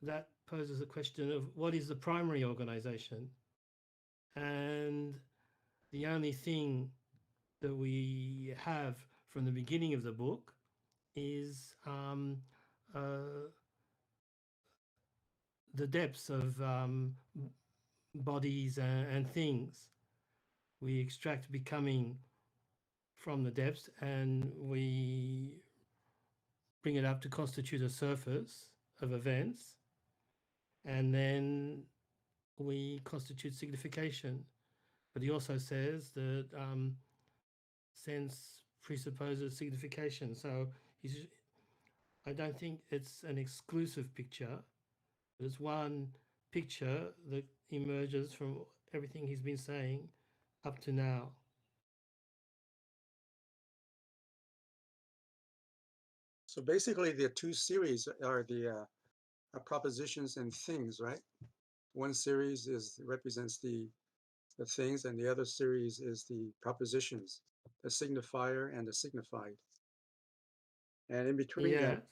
that poses a question of what is the primary organization? And the only thing that we have from the beginning of the book is the depths of bodies and things. We extract becoming from the depths and we bring it up to constitute a surface of events, and then we constitute signification. But he also says that sense presupposes signification. So I don't think it's an exclusive picture. There's one picture that emerges from everything he's been saying up to now. So basically, the two series are the propositions and things, right? One series represents the things, and the other series is the propositions, the signifier and the signified. And in between them,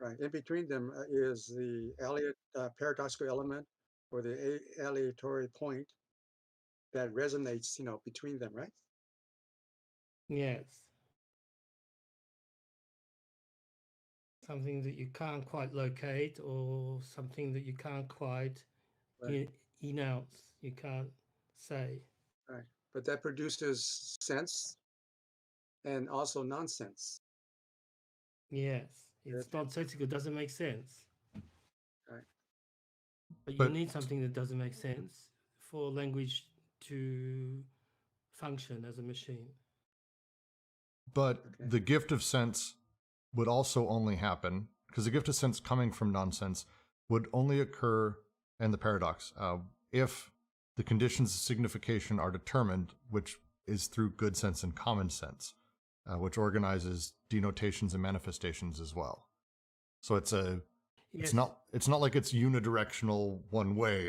right? In between them is the Eliot paradoxical element, or the aleatory point that resonates, between them, right? Yes. Something that you can't quite locate, or something that you can't quite enunciate, you can't say. Right. But that produces sense and also nonsense. Yes. It's nonsensical, it doesn't make sense. Right. But you need something that doesn't make sense for language to function as a machine. But the gift of sense would also only happen, because the gift of sense coming from nonsense would only occur in the paradox if the conditions of signification are determined, which is through good sense and common sense, which organizes denotations and manifestations as well. So it's not like it's unidirectional one way.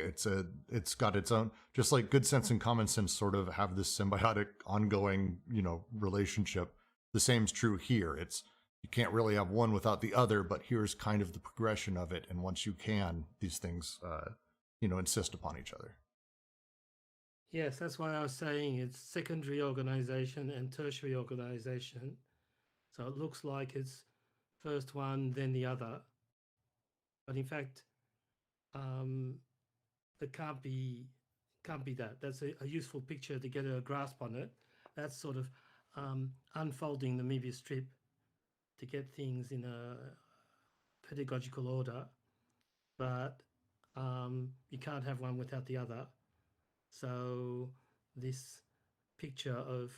It's got its own, just like good sense and common sense sort of have this symbiotic ongoing, relationship. The same's true here. You can't really have one without the other, but here's kind of the progression of it. And once you can, these things, insist upon each other. Yes, that's why I was saying it's secondary organization and tertiary organization. So it looks like it's first one, then the other. But in fact, it can't be that. That's a useful picture to get a grasp on it. That's sort of unfolding the Möbius strip to get things in a pedagogical order, but you can't have one without the other. So this picture of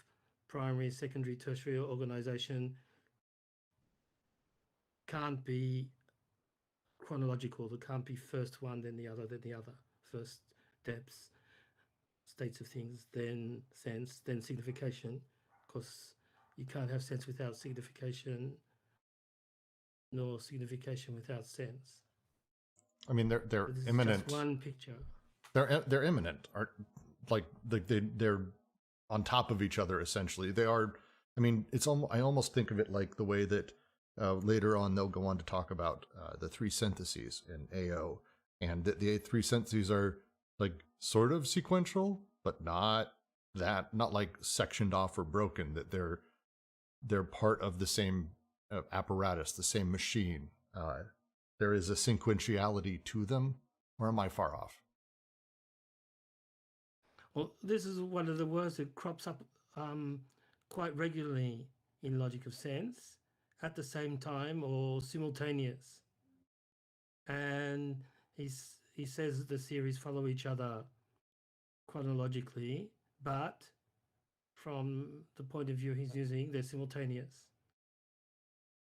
primary, secondary, tertiary organization can't be chronological. It can't be first one, then the other, then the other. First depths, states of things, then sense, then signification, because you can't have sense without signification, nor signification without sense. I mean, they're imminent. Just one picture. They're imminent. They're on top of each other essentially. They are. I mean, I almost think of it like the way that later on they'll go on to talk about the three syntheses in AO, and that the three syntheses are like sort of sequential, but not like sectioned off or broken. That they're part of the same apparatus, the same machine. There is a sequentiality to them, or am I far off? Well, this is one of the words that crops up quite regularly in logic of sense, at the same time or simultaneous. And he says that the series follow each other chronologically, but from the point of view he's using, they're simultaneous.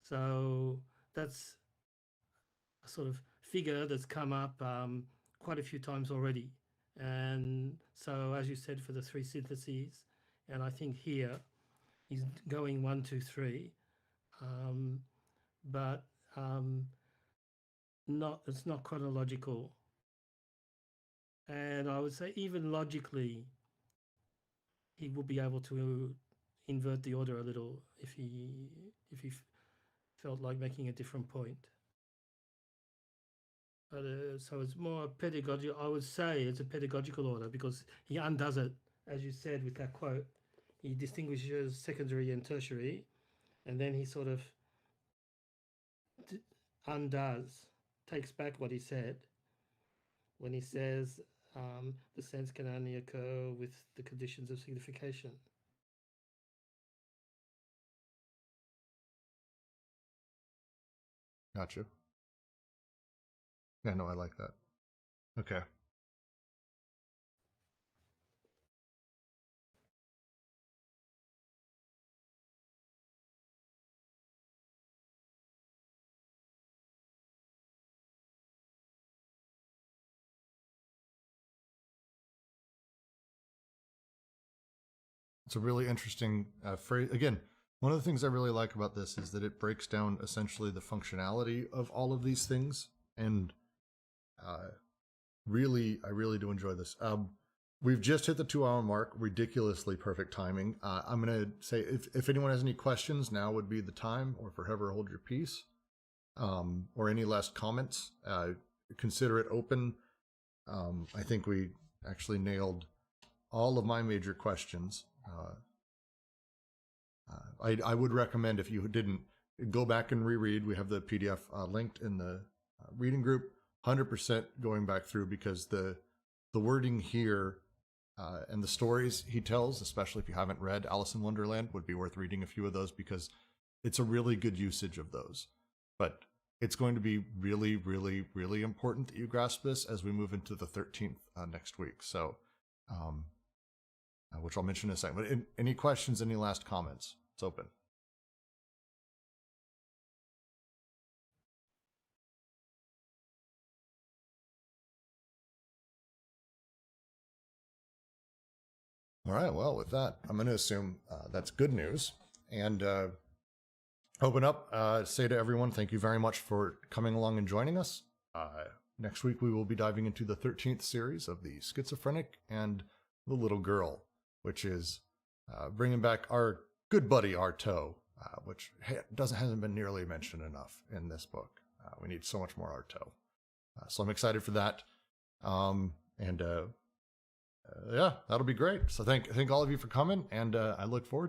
So that's a sort of figure that's come up quite a few times already. And so, as you said, for the three syntheses, and I think here he's going 1, 2, 3, but it's not chronological. And I would say even logically, he will be able to invert the order a little if he felt like making a different point. But so it's more pedagogical. I would say it's a pedagogical order because he undoes it, as you said with that quote. He distinguishes secondary and tertiary, and then he sort of takes back what he said when he says the sense can only occur with the conditions of signification. Gotcha. Yeah, no, I like that. Okay. It's a really interesting phrase. Again, one of the things I really like about this is that it breaks down essentially the functionality of all of these things. And I really do enjoy this. We've just hit the 2-hour mark, ridiculously perfect timing. I'm going to say if anyone has any questions, now would be the time, or forever hold your peace, or any last comments. Consider it open. I think we actually nailed all of my major questions. I would recommend, if you didn't, go back and reread. We have the PDF linked in the reading group. 100% going back through, because the wording here and the stories he tells, especially if you haven't read Alice in Wonderland, would be worth reading a few of those, because it's a really good usage of those. But it's going to be really, really, really important that you grasp this as we move into the 13th next week. So, which I'll mention in a second. But any questions, any last comments? It's open. All right, well, with that, I'm going to assume that's good news. And open up, say to everyone, thank you very much for coming along and joining us. Next week, we will be diving into the 13th series of the Schizophrenic and the Little Girl, which is bringing back our good buddy Artaud, which hasn't been nearly mentioned enough in this book. We need so much more Artaud. So I'm excited for that. Yeah, that'll be great. So thank all of you for coming, and I look forward